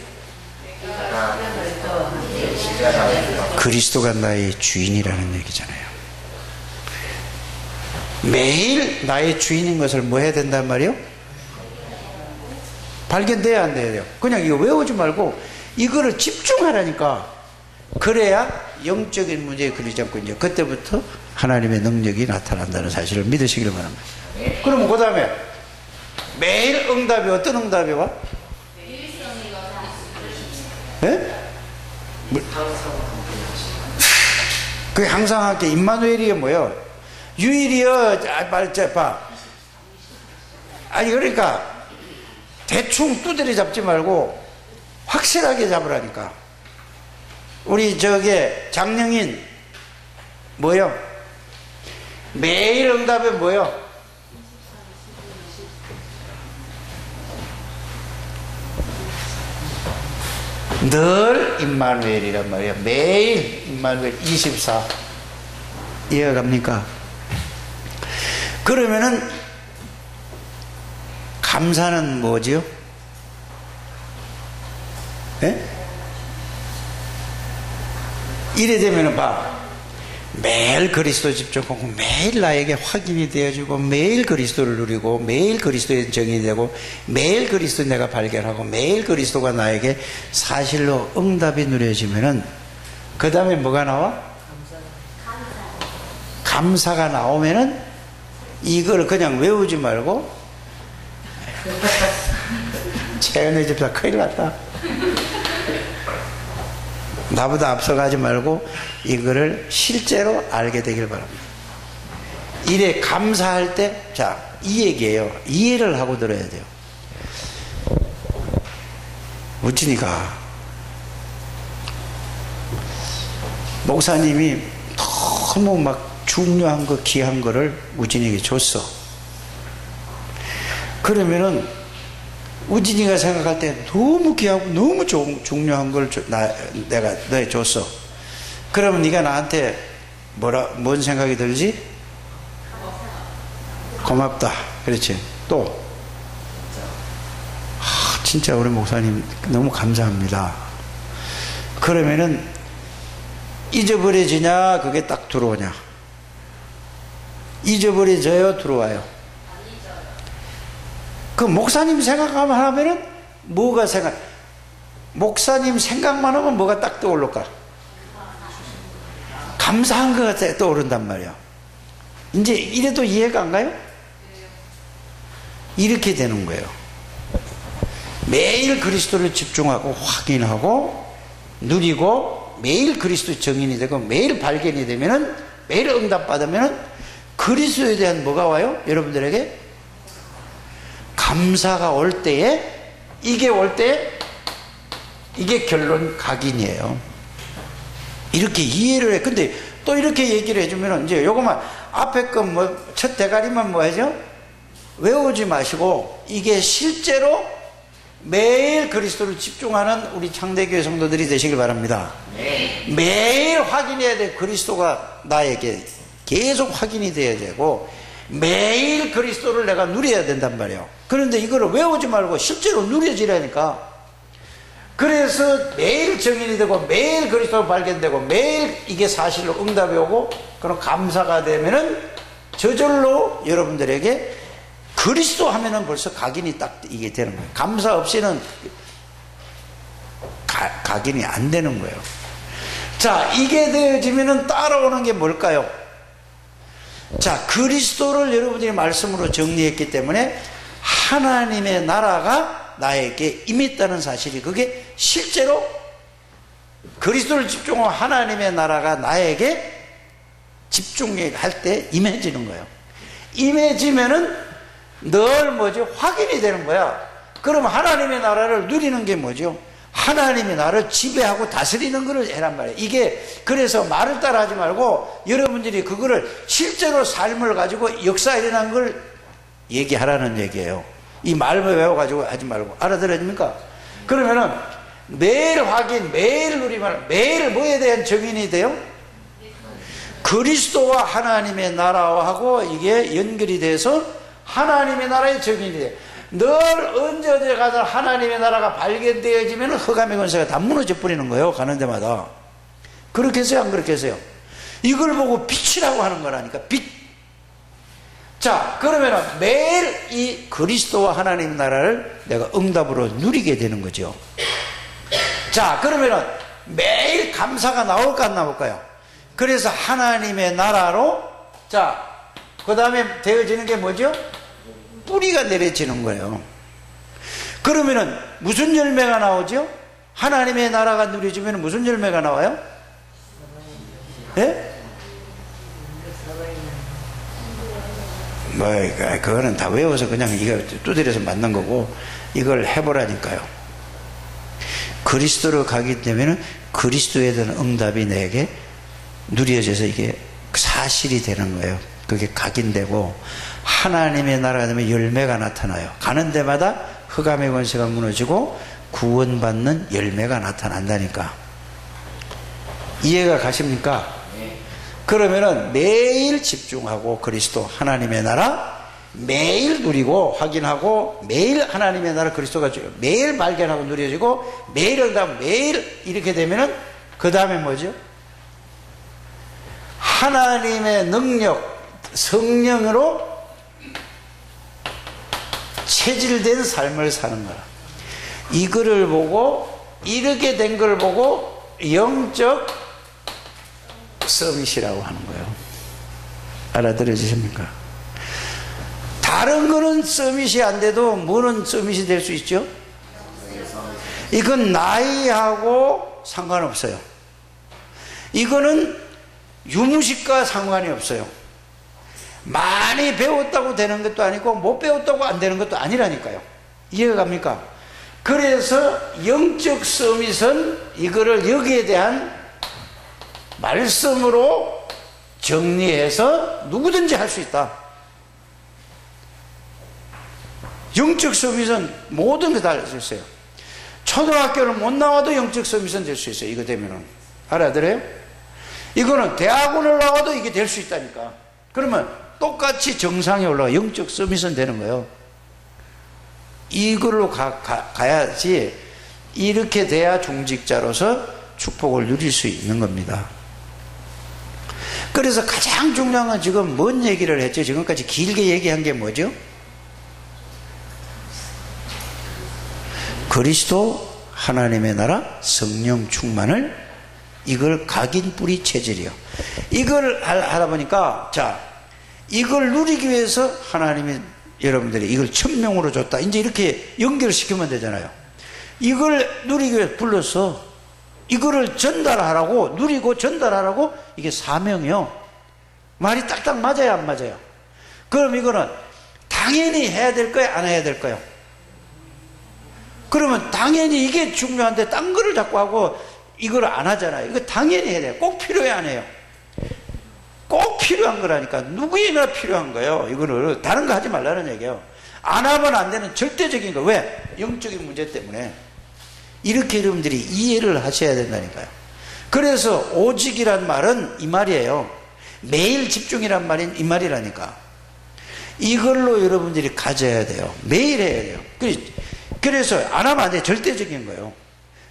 그리스도가 나의 주인이라는 얘기잖아요. 매일 나의 주인인 것을 뭐 해야 된단 말이에요? 발견돼야 안 돼요. 그냥 이거 외우지 말고 이거를 집중하라니까. 그래야 영적인 문제에 걸리지 않고 이제 그때부터 하나님의 능력이 나타난다는 사실을 믿으시길 바랍니다. 그러면 그 다음에 매일 응답이 어떤 응답이 와? 예? 그 항상 할게 임마누엘이 뭐예요? 유일이여. 봐. 아니 그러니까 대충 두드려 잡지 말고 확실하게 잡으라니까. 우리 저게 장영인 뭐요? 매일 응답에 뭐요? 늘 임마누엘이란 말이야. 매일 임마누엘 24. 이해가 갑니까? 그러면은 감사는 뭐지요? 예? 이래 되면은 봐. 매일 그리스도 집중하고 매일 나에게 확인이 되어지고 매일 그리스도를 누리고 매일 그리스도의 정이 되고 매일 그리스도 내가 발견하고 매일 그리스도가 나에게 사실로 응답이 누려지면은 그 다음에 뭐가 나와? 감사가 나오면은 이걸 그냥 외우지 말고 채연의 집사 큰일 났다. 나보다 앞서가지 말고 이거를 실제로 알게 되길 바랍니다. 이래 감사할 때, 자, 이 얘기예요. 이해를 하고 들어야 돼요. 우진이가 목사님이 너무 막 중요한 거, 귀한 거를 우진이에게 줬어. 그러면은 우진이가 생각할 때 너무 귀하고 너무 중요한 걸 내가 너에 줬어. 그러면 네가 나한테 뭔 생각이 들지? 고맙다. 그렇지. 또 진짜 우리 목사님 너무 감사합니다. 그러면은 잊어버려지냐 그게 딱 들어오냐? 잊어버려져요? 들어와요? 그 목사님 생각하면 하면은 뭐가 목사님 생각만 하면 뭐가 딱 떠오를까? 감사한 것 같아 떠오른단 말이야. 이제 이래도 이해가 안 가요? 이렇게 되는 거예요. 매일 그리스도를 집중하고 확인하고 누리고 매일 그리스도 정인이 되고 매일 발견이 되면은 매일 응답받으면은 그리스도에 대한 뭐가 와요? 여러분들에게? 감사가 올 때에 이게 올 때에 이게 결론 각인이에요. 이렇게 이해를 해. 근데 또 이렇게 얘기를 해주면 이제 요거만 앞에 거 뭐 첫 대가리만 뭐 하죠? 외우지 마시고 이게 실제로 매일 그리스도를 집중하는 우리 창대교회 성도들이 되시길 바랍니다. 매일 확인해야 돼. 그리스도가 나에게 계속 확인이 돼야 되고 매일 그리스도를 내가 누려야 된단 말이에요. 그런데 이거를 외우지 말고 실제로 누려지라니까. 그래서 매일 정인이 되고 매일 그리스도가 발견되고 매일 이게 사실로 응답이 오고 그런 감사가 되면은 저절로 여러분들에게 그리스도 하면은 벌써 각인이 딱 이게 되는 거예요. 감사 없이는 각인이 안 되는 거예요. 자, 이게 되어지면은 따라오는 게 뭘까요? 자, 그리스도를 여러분들이 말씀으로 정리했기 때문에 하나님의 나라가 나에게 임했다는 사실이 그게 실제로 그리스도를 집중하고 하나님의 나라가 나에게 집중할 때 임해지는 거예요. 임해지면은 늘 뭐죠? 확인이 되는 거야. 그럼 하나님의 나라를 누리는 게 뭐죠? 하나님이 나를 지배하고 다스리는 것을 해란 말이에요. 이게 그래서 말을 따라 하지 말고 여러분들이 그거를 실제로 삶을 가지고 역사에 일어난 걸 얘기하라는 얘기예요. 이 말만 외워가지고 하지 말고. 알아들어집니까? 그러면은 매일 확인, 매일 누리면 매일 뭐에 대한 정인이 돼요? 그리스도와 하나님의 나라하고 이게 연결이 돼서 하나님의 나라의 정인이 돼요. 늘 언제 어디 가서 하나님의 나라가 발견되어지면 흑암의 권세가 다 무너져 버리는 거예요. 가는 데마다. 그렇게 해서요? 안 그렇게 해서요? 이걸 보고 빛이라고 하는 거라니까. 빛. 자, 그러면 매일 이 그리스도와 하나님의 나라를 내가 응답으로 누리게 되는 거죠. 자, 그러면 매일 감사가 나올까 안 나올까요? 그래서 하나님의 나라로, 자, 그 다음에 되어지는 게 뭐죠? 뿌리가 내려지는 거예요. 그러면은 무슨 열매가 나오죠? 하나님의 나라가 누려지면 무슨 열매가 나와요? 예? 뭐, 그거는 다 외워서 그냥 이거 두드려서 만든 거고, 이걸 해보라니까요. 그리스도로 가기 때문에 그리스도에 대한 응답이 내게 누려져서 이게 사실이 되는 거예요. 그게 각인되고, 하나님의 나라가 되면 열매가 나타나요. 가는 데마다 흑암의 권세가 무너지고 구원받는 열매가 나타난다니까. 이해가 가십니까? 그러면은 매일 집중하고 그리스도 하나님의 나라 매일 누리고 확인하고, 매일 하나님의 나라 그리스도가 매일 발견하고 누려지고, 매일 응답 매일 이렇게 되면은 그 다음에 뭐죠? 하나님의 능력, 성령으로 체질된 삶을 사는 거라. 이거를 보고, 이렇게 된 걸 보고 영적 서밋이라고 하는 거예요. 알아들어지십니까? 다른 거는 서밋이 안 돼도 뭐는 서밋이 될 수 있죠? 이건 나이하고 상관없어요. 이거는 유무식과 상관이 없어요. 많이 배웠다고 되는 것도 아니고 못 배웠다고 안 되는 것도 아니라니까요. 이해가 갑니까? 그래서 영적 서밋은 이거를 여기에 대한 말씀으로 정리해서 누구든지 할 수 있다. 영적 서밋은 모든 게 다 할 수 있어요. 초등학교를 못 나와도 영적 서밋은 될 수 있어요. 이거 되면은. 알아들어요? 이거는 대학원을 나와도 이게 될 수 있다니까. 그러면 똑같이 정상에 올라가 영적 서밋은 되는 거예요. 이걸로 가야지. 이렇게 돼야 중직자로서 축복을 누릴 수 있는 겁니다. 그래서 가장 중요한 건 지금 뭔 얘기를 했죠? 지금까지 길게 얘기한 게 뭐죠? 그리스도 하나님의 나라 성령 충만을, 이걸 각인 뿌리 체질이요. 이걸 하다 보니까, 자, 이걸 누리기 위해서 하나님이 여러분들이 이걸 천명으로 줬다. 이제 이렇게 연결시키면 되잖아요. 이걸 누리기 위해 불러서 이거를 전달하라고, 누리고 전달하라고, 이게 사명이요. 말이 딱딱 맞아요, 안 맞아요? 그럼 이거는 당연히 해야 될 거예요, 안 해야 될 거예요? 그러면 당연히 이게 중요한데 딴 거를 자꾸 하고 이걸 안 하잖아요. 이거 당연히 해야 돼요. 꼭 필요해, 안 해요? 꼭 필요한 거라니까. 누구에나 필요한 거예요. 이거를 다른 거 하지 말라는 얘기예요. 안 하면 안 되는 절대적인 거. 왜? 영적인 문제 때문에. 이렇게 여러분들이 이해를 하셔야 된다니까요. 그래서 오직이란 말은 이 말이에요. 매일 집중이란 말인 이 말이라니까. 이걸로 여러분들이 가져야 돼요. 매일 해야 돼요. 그래서 안 하면 안 돼. 절대적인 거예요.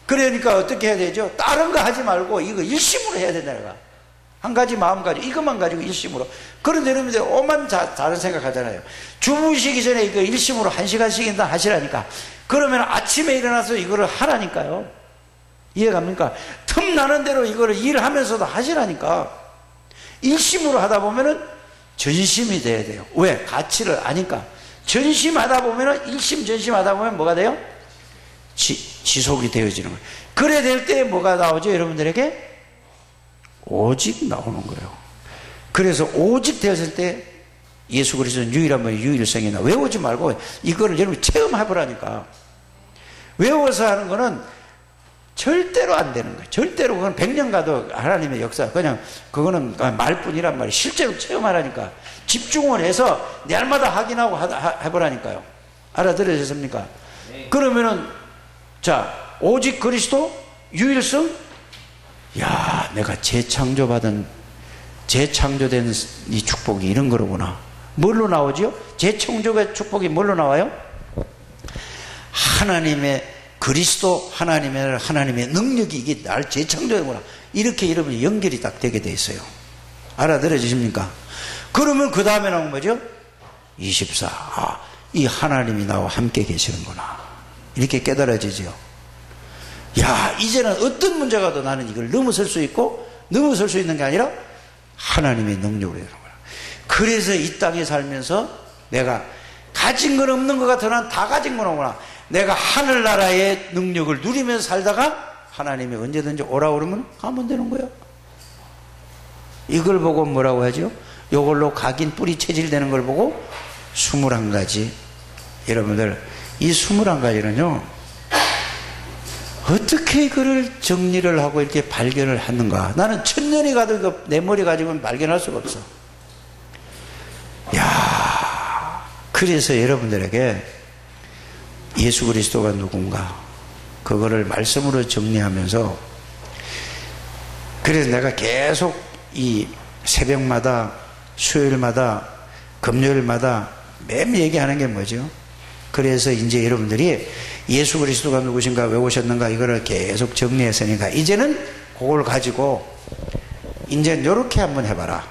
그러니까 어떻게 해야 되죠? 다른 거 하지 말고 이거 일심으로 해야 된다니까. 한 가지 마음 가지고 이것만 가지고 일심으로. 그런데 여러분들 오만 다른 생각하잖아요. 주무시기 전에 이거 일심으로 1시간씩이나 하시라니까. 그러면 아침에 일어나서 이거를 하라니까요. 이해갑니까? 틈나는 대로 이거를 일하면서도 하시라니까. 일심으로 하다 보면은 전심이 돼야 돼요. 왜? 가치를 아니까. 전심하다 보면은 일심 전심하다 보면 뭐가 돼요? 지속이 되어지는 거예요. 그래 될 때 뭐가 나오죠? 여러분들에게 오직 나오는 거예요. 그래서 오직 되었을 때 예수 그리스도는 유일한 분이 유일성이나 외우지 말고 이거를 여러분 체험해보라니까. 외워서 하는 거는 절대로 안 되는 거예요. 절대로. 그건 100년 가도 하나님의 역사, 그냥 그거는 말뿐이란 말이에요. 실제로 체험하라니까. 집중을 해서 날마다 확인하고 해보라니까요. 알아들으셨습니까? 네. 그러면은 자, 오직 그리스도 유일성, 야, 내가 재창조된 이 축복이 이런 거로구나. 뭘로 나오죠? 재창조의 축복이 뭘로 나와요? 하나님의 그리스도, 하나님의 능력이 이게 날 재창조하구나. 이렇게 여러분이 연결이 딱 되게 돼 있어요. 알아들어지십니까? 그러면 그 다음에 나온 뭐죠? 24. 아, 이 하나님이 나와 함께 계시는구나. 이렇게 깨달아지죠. 야, 이제는 어떤 문제가 더 나는 이걸 넘어설 수 있고, 넘어설 수 있는 게 아니라 하나님의 능력으로 되는 거야. 그래서 이 땅에 살면서 내가 가진 건 없는 것 같아. 난 다 가진 거구나. 내가 하늘나라의 능력을 누리면서 살다가 하나님이 언제든지 오라 그러면 가면 되는 거야. 이걸 보고 뭐라고 하죠? 이걸로 각인 뿌리 체질되는 걸 보고 21가지. 여러분들, 이 21가지는요, 어떻게 이거를 정리를 하고 이렇게 발견을 하는가. 나는 1000년이 가도 내 머리 가지고는 발견할 수가 없어. 야, 그래서 여러분들에게 예수 그리스도가 누군가, 그거를 말씀으로 정리하면서, 그래서 내가 계속 이 새벽마다, 수요일마다, 금요일마다 매일 얘기하는 게 뭐죠? 그래서 이제 여러분들이 예수 그리스도가 누구신가, 왜 오셨는가, 이거를 계속 정리했으니까 이제는 그걸 가지고 이제 이렇게 한번 해봐라.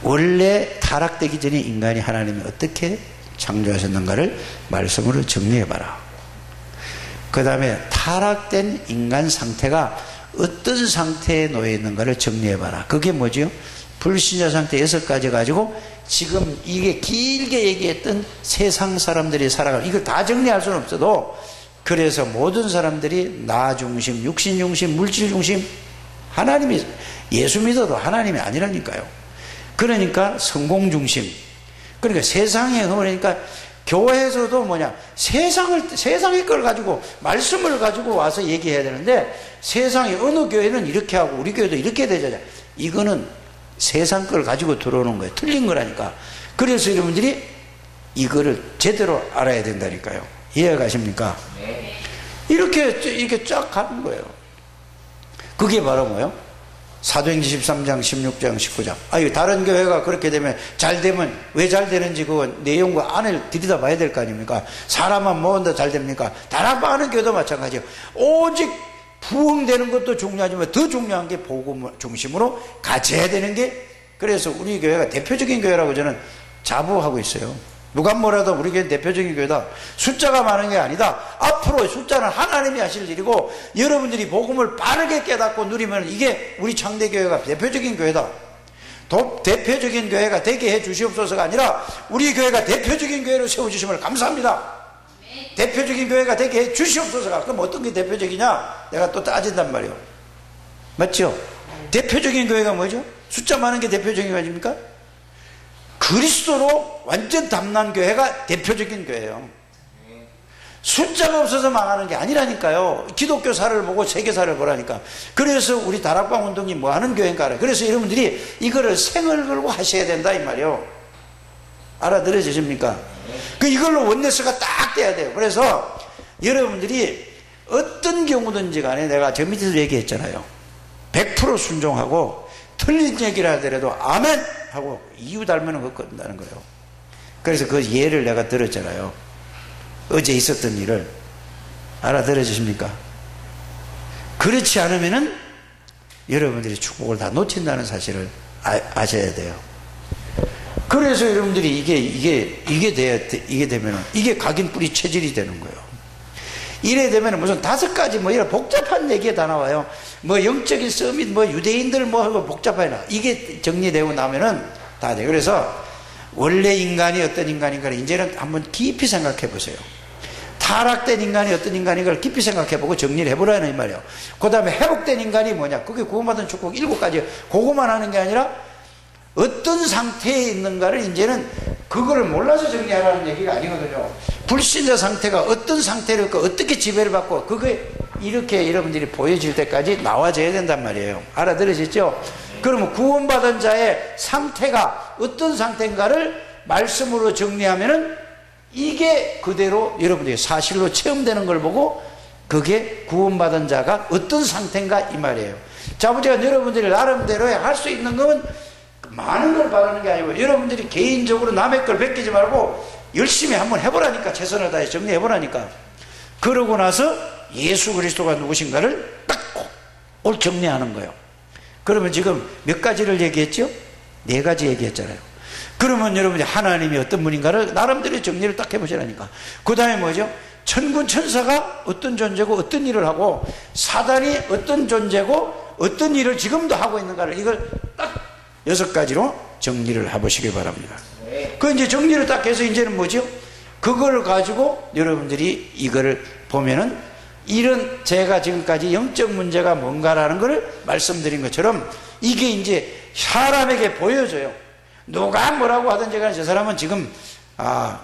원래 타락되기 전에 인간이 하나님이 어떻게 창조하셨는가를 말씀으로 정리해봐라. 그 다음에 타락된 인간 상태가 어떤 상태에 놓여 있는가를 정리해봐라. 그게 뭐죠? 불신자 상태 6가지 가지고 지금 이게 길게 얘기했던 세상 사람들이 살아가는, 이걸 다 정리할 수는 없어도, 그래서 모든 사람들이 나 중심, 육신 중심, 물질 중심, 하나님이, 예수 믿어도 하나님이 아니라니까요. 그러니까 성공 중심. 그러니까 세상에 흐르니까 교회에서도 뭐냐, 세상의 걸 가지고, 말씀을 가지고 와서 얘기해야 되는데, 세상에 어느 교회는 이렇게 하고 우리 교회도 이렇게 되잖아요. 이거는 세상 걸 가지고 들어오는 거예요. 틀린 거라니까. 그래서 여러분들이 이거를 제대로 알아야 된다니까요. 이해가 가십니까? 네. 이렇게 쫙 가는 거예요. 그게 바로 뭐예요? 사도행전 13장, 16장, 19장. 이거 다른 교회가 그렇게 되면, 잘 되면, 왜 잘 되는지 그 내용과 안을 들여다 봐야 될 거 아닙니까? 사람만 모은다 잘 됩니까? 다락방하는 교회도 마찬가지예요. 오직 부흥되는 것도 중요하지만 더 중요한 게 복음을 중심으로 같이 해야 되는 게, 그래서 우리 교회가 대표적인 교회라고 저는 자부하고 있어요. 누가 뭐라도 우리 교회는 대표적인 교회다. 숫자가 많은 게 아니다. 앞으로 숫자는 하나님이 하실 일이고, 여러분들이 복음을 빠르게 깨닫고 누리면 이게 우리 창대교회가 대표적인 교회다. 대표적인 교회가 되게 해 주시옵소서가 아니라 우리 교회가 대표적인 교회로 세워주심을 감사합니다. 대표적인 교회가 되게 해 주시옵소서가. 그럼 어떤 게 대표적이냐? 내가 또 따진단 말이에요. 맞죠? 대표적인 교회가 뭐죠? 숫자 많은 게 대표적인 거 아닙니까? 그리스도로 완전 담난 교회가 대표적인 교회예요. 숫자가 없어서 망하는 게 아니라니까요. 기독교사를 보고 세계사를 보라니까. 그래서 우리 다락방 운동이 뭐 하는 교회인가 알아요. 그래서 여러분들이 이거를 생을 걸고 하셔야 된다 이 말이에요. 알아들어지십니까? 이걸로 원네스가 딱 돼야 돼요. 그래서 여러분들이 어떤 경우든지 간에, 내가 저 밑에서 얘기했잖아요. 100% 순종하고 틀린 얘기를 하더라도 아멘 하고 이유 달면 그거 끝난다는 거예요. 그래서 그 예를 내가 들었잖아요. 어제 있었던 일을. 알아들어지십니까? 그렇지 않으면은 여러분들이 축복을 다 놓친다는 사실을 아셔야 돼요. 그래서 여러분들이 이게 되면은 이게 각인 뿌리 체질이 되는 거예요. 이래 되면은 무슨 5가지 뭐 이런 복잡한 얘기가 다 나와요. 뭐 영적인 서밋, 뭐 유대인들 뭐 하고 복잡하게 나. 이게 정리되고 나면은 다 돼. 그래서 원래 인간이 어떤 인간인가를 이제는 한번 깊이 생각해 보세요. 타락된 인간이 어떤 인간인가를 깊이 생각해 보고 정리를 해보라는 이 말이에요. 그 다음에 회복된 인간이 뭐냐? 그게 구원받은 축복 7가지. 그거만 하는 게 아니라 어떤 상태에 있는가를 이제는 그거를 몰라서 정리하라는 얘기가 아니거든요. 불신자 상태가 어떤 상태로 있고 어떻게 지배를 받고, 그게 이렇게 여러분들이 보여질 때까지 나와져야 된단 말이에요. 알아들으셨죠? 그러면 구원받은 자의 상태가 어떤 상태인가를 말씀으로 정리하면은 이게 그대로 여러분들이 사실로 체험되는 걸 보고 그게 구원받은 자가 어떤 상태인가 이 말이에요. 자, 문제가 여러분들이 나름대로 할 수 있는 건 많은 걸 바라는 게 아니고, 여러분들이 개인적으로 남의 걸 베끼지 말고 열심히 한번 해보라니까. 최선을 다해 정리해보라니까. 그러고 나서 예수 그리스도가 누구신가를 딱 올 정리하는 거예요. 그러면 지금 몇 가지를 얘기했죠? 4가지 얘기했잖아요. 그러면 여러분이 하나님이 어떤 분인가를 나름대로 정리를 딱 해보시라니까. 그 다음에 뭐죠? 천군 천사가 어떤 존재고 어떤 일을 하고, 사단이 어떤 존재고 어떤 일을 지금도 하고 있는가를, 이걸 딱 6가지로 정리를 해보시기 바랍니다. 그 이제 정리를 딱 해서 이제는 뭐죠? 그걸 가지고 여러분들이 이거를 보면은 이런 제가 지금까지 영적 문제가 뭔가라는 걸 말씀드린 것처럼 이게 이제 사람에게 보여져요. 누가 뭐라고 하든지 간에 저 사람은 지금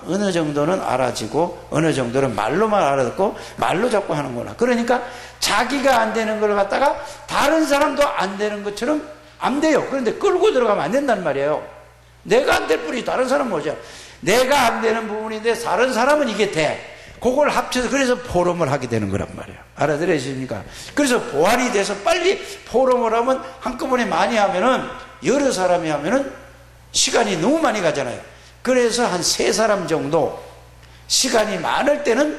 어느 정도는 알아지고 어느 정도는 말로만 알아듣고 말로 자꾸 하는구나. 그러니까 자기가 안 되는 걸 갖다가 다른 사람도 안 되는 것처럼 안 돼요. 그런데 끌고 들어가면 안 된단 말이에요. 내가 안 될 뿐이 다른 사람은 뭐죠? 내가 안 되는 부분인데 다른 사람은 이게 돼. 그걸 합쳐서 그래서 포럼을 하게 되는 거란 말이에요. 알아들으십니까? 그래서 보완이 돼서 빨리 포럼을 하면 한꺼번에 많이 하면은 여러 사람이 하면은 시간이 너무 많이 가잖아요. 그래서 한 3사람 정도 시간이 많을 때는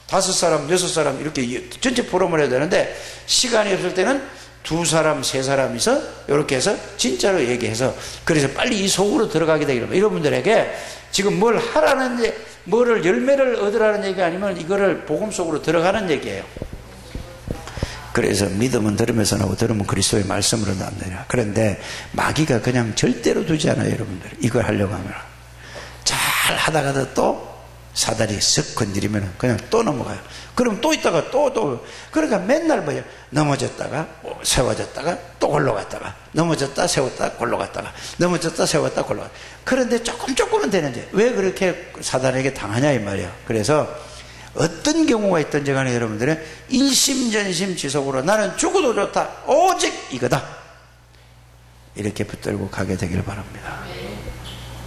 5사람, 6사람 이렇게 전체 포럼을 해야 되는데 시간이 없을 때는 2사람, 3사람이서 이렇게 해서 진짜로 얘기해서 그래서 빨리 이 속으로 들어가게 되기를 여러분들에게 지금 뭘 하라는 뭐를 열매를 얻으라는 얘기 아니면 이거를 복음 속으로 들어가는 얘기예요. 그래서 믿음은 들으면서 나오고 들으면 그리스도의 말씀으로 남느냐. 그런데 마귀가 그냥 절대로 두지 않아요. 여러분들 이걸 하려고 하면 잘 하다가도 또 사다리 쓱 건드리면 그냥 또 넘어가요. 그럼 또 있다가 또 그러니까 맨날 뭐예요? 넘어졌다가 세워졌다가 또 골러갔다가 넘어졌다 세웠다 골러갔다가 넘어졌다 세웠다 골러갔다. 그런데 조금은 되는지 왜 그렇게 사단에게 당하냐 이 말이에요. 그래서 어떤 경우가 있든지 간에 여러분들은 일심전심지속으로 나는 죽어도 좋다 오직 이거다 이렇게 붙들고 가게 되기를 바랍니다.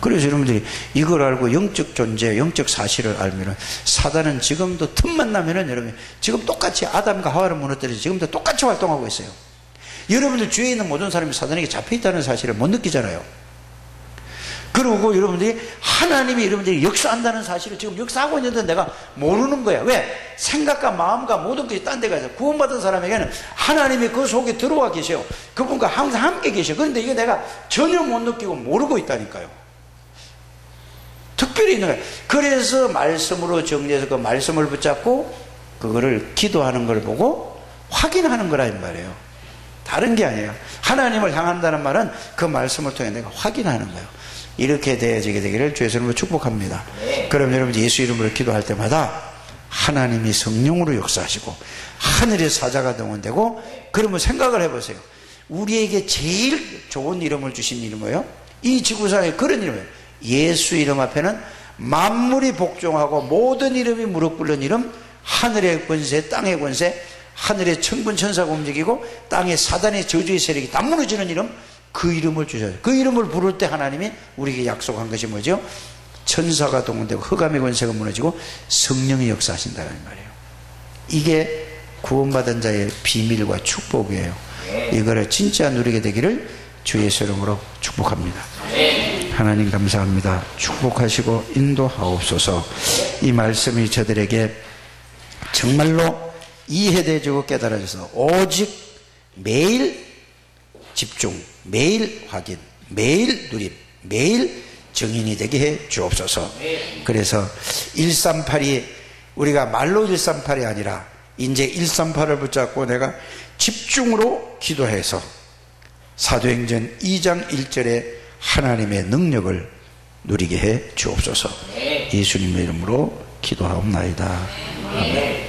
그래서 여러분들이 이걸 알고 영적 존재, 영적 사실을 알면은 사단은 지금도 틈만 나면은 여러분 지금 똑같이 아담과 하와를 무너뜨려서 지금도 똑같이 활동하고 있어요. 여러분들 주위에 있는 모든 사람이 사단에게 잡혀있다는 사실을 못 느끼잖아요. 그리고 여러분들이 하나님이 여러분들이 역사한다는 사실을 지금 역사하고 있는데 내가 모르는 거야. 왜? 생각과 마음과 모든 것이 딴 데 가서 구원받은 사람에게는 하나님이 그 속에 들어와 계셔요. 그분과 항상 함께 계셔요. 그런데 이게 내가 전혀 못 느끼고 모르고 있다니까요. 특별히 있는 거예요. 그래서 말씀으로 정리해서 그 말씀을 붙잡고 그거를 기도하는 걸 보고 확인하는 거라 이 말이에요. 다른 게 아니에요. 하나님을 향한다는 말은 그 말씀을 통해 내가 확인하는 거예요. 이렇게 되어지게 되기를 주의 이름으로 축복합니다. 그럼 여러분 예수 이름으로 기도할 때마다 하나님이 성령으로 역사하시고 하늘의 사자가 동원되고 그러면 생각을 해보세요. 우리에게 제일 좋은 이름을 주신 이름은 뭐예요? 이 지구상에 그런 이름이에요. 예수 이름 앞에는 만물이 복종하고 모든 이름이 무릎 꿇는 이름, 하늘의 권세, 땅의 권세, 하늘의 천군 천사가 움직이고 땅의 사단의 저주의 세력이 다 무너지는 이름, 그 이름을 주셔요. 그 이름을 부를 때 하나님이 우리에게 약속한 것이 뭐죠? 천사가 동원되고 흑암의 권세가 무너지고 성령이 역사하신다는 말이에요. 이게 구원받은 자의 비밀과 축복이에요. 이거를 진짜 누리게 되기를 주 예수 이름으로 축복합니다. 하나님 감사합니다. 축복하시고 인도하옵소서. 이 말씀이 저들에게 정말로 이해되어지고 깨달아져서 오직 매일 집중, 매일 확인, 매일 누림, 매일 증인이 되게 해 주옵소서. 그래서 138이 우리가 말로 138이 아니라 이제 138을 붙잡고 내가 집중으로 기도해서 사도행전 2장 1절에 하나님의 능력을 누리게 해 주옵소서. 예수님의 이름으로 기도하옵나이다. 아멘.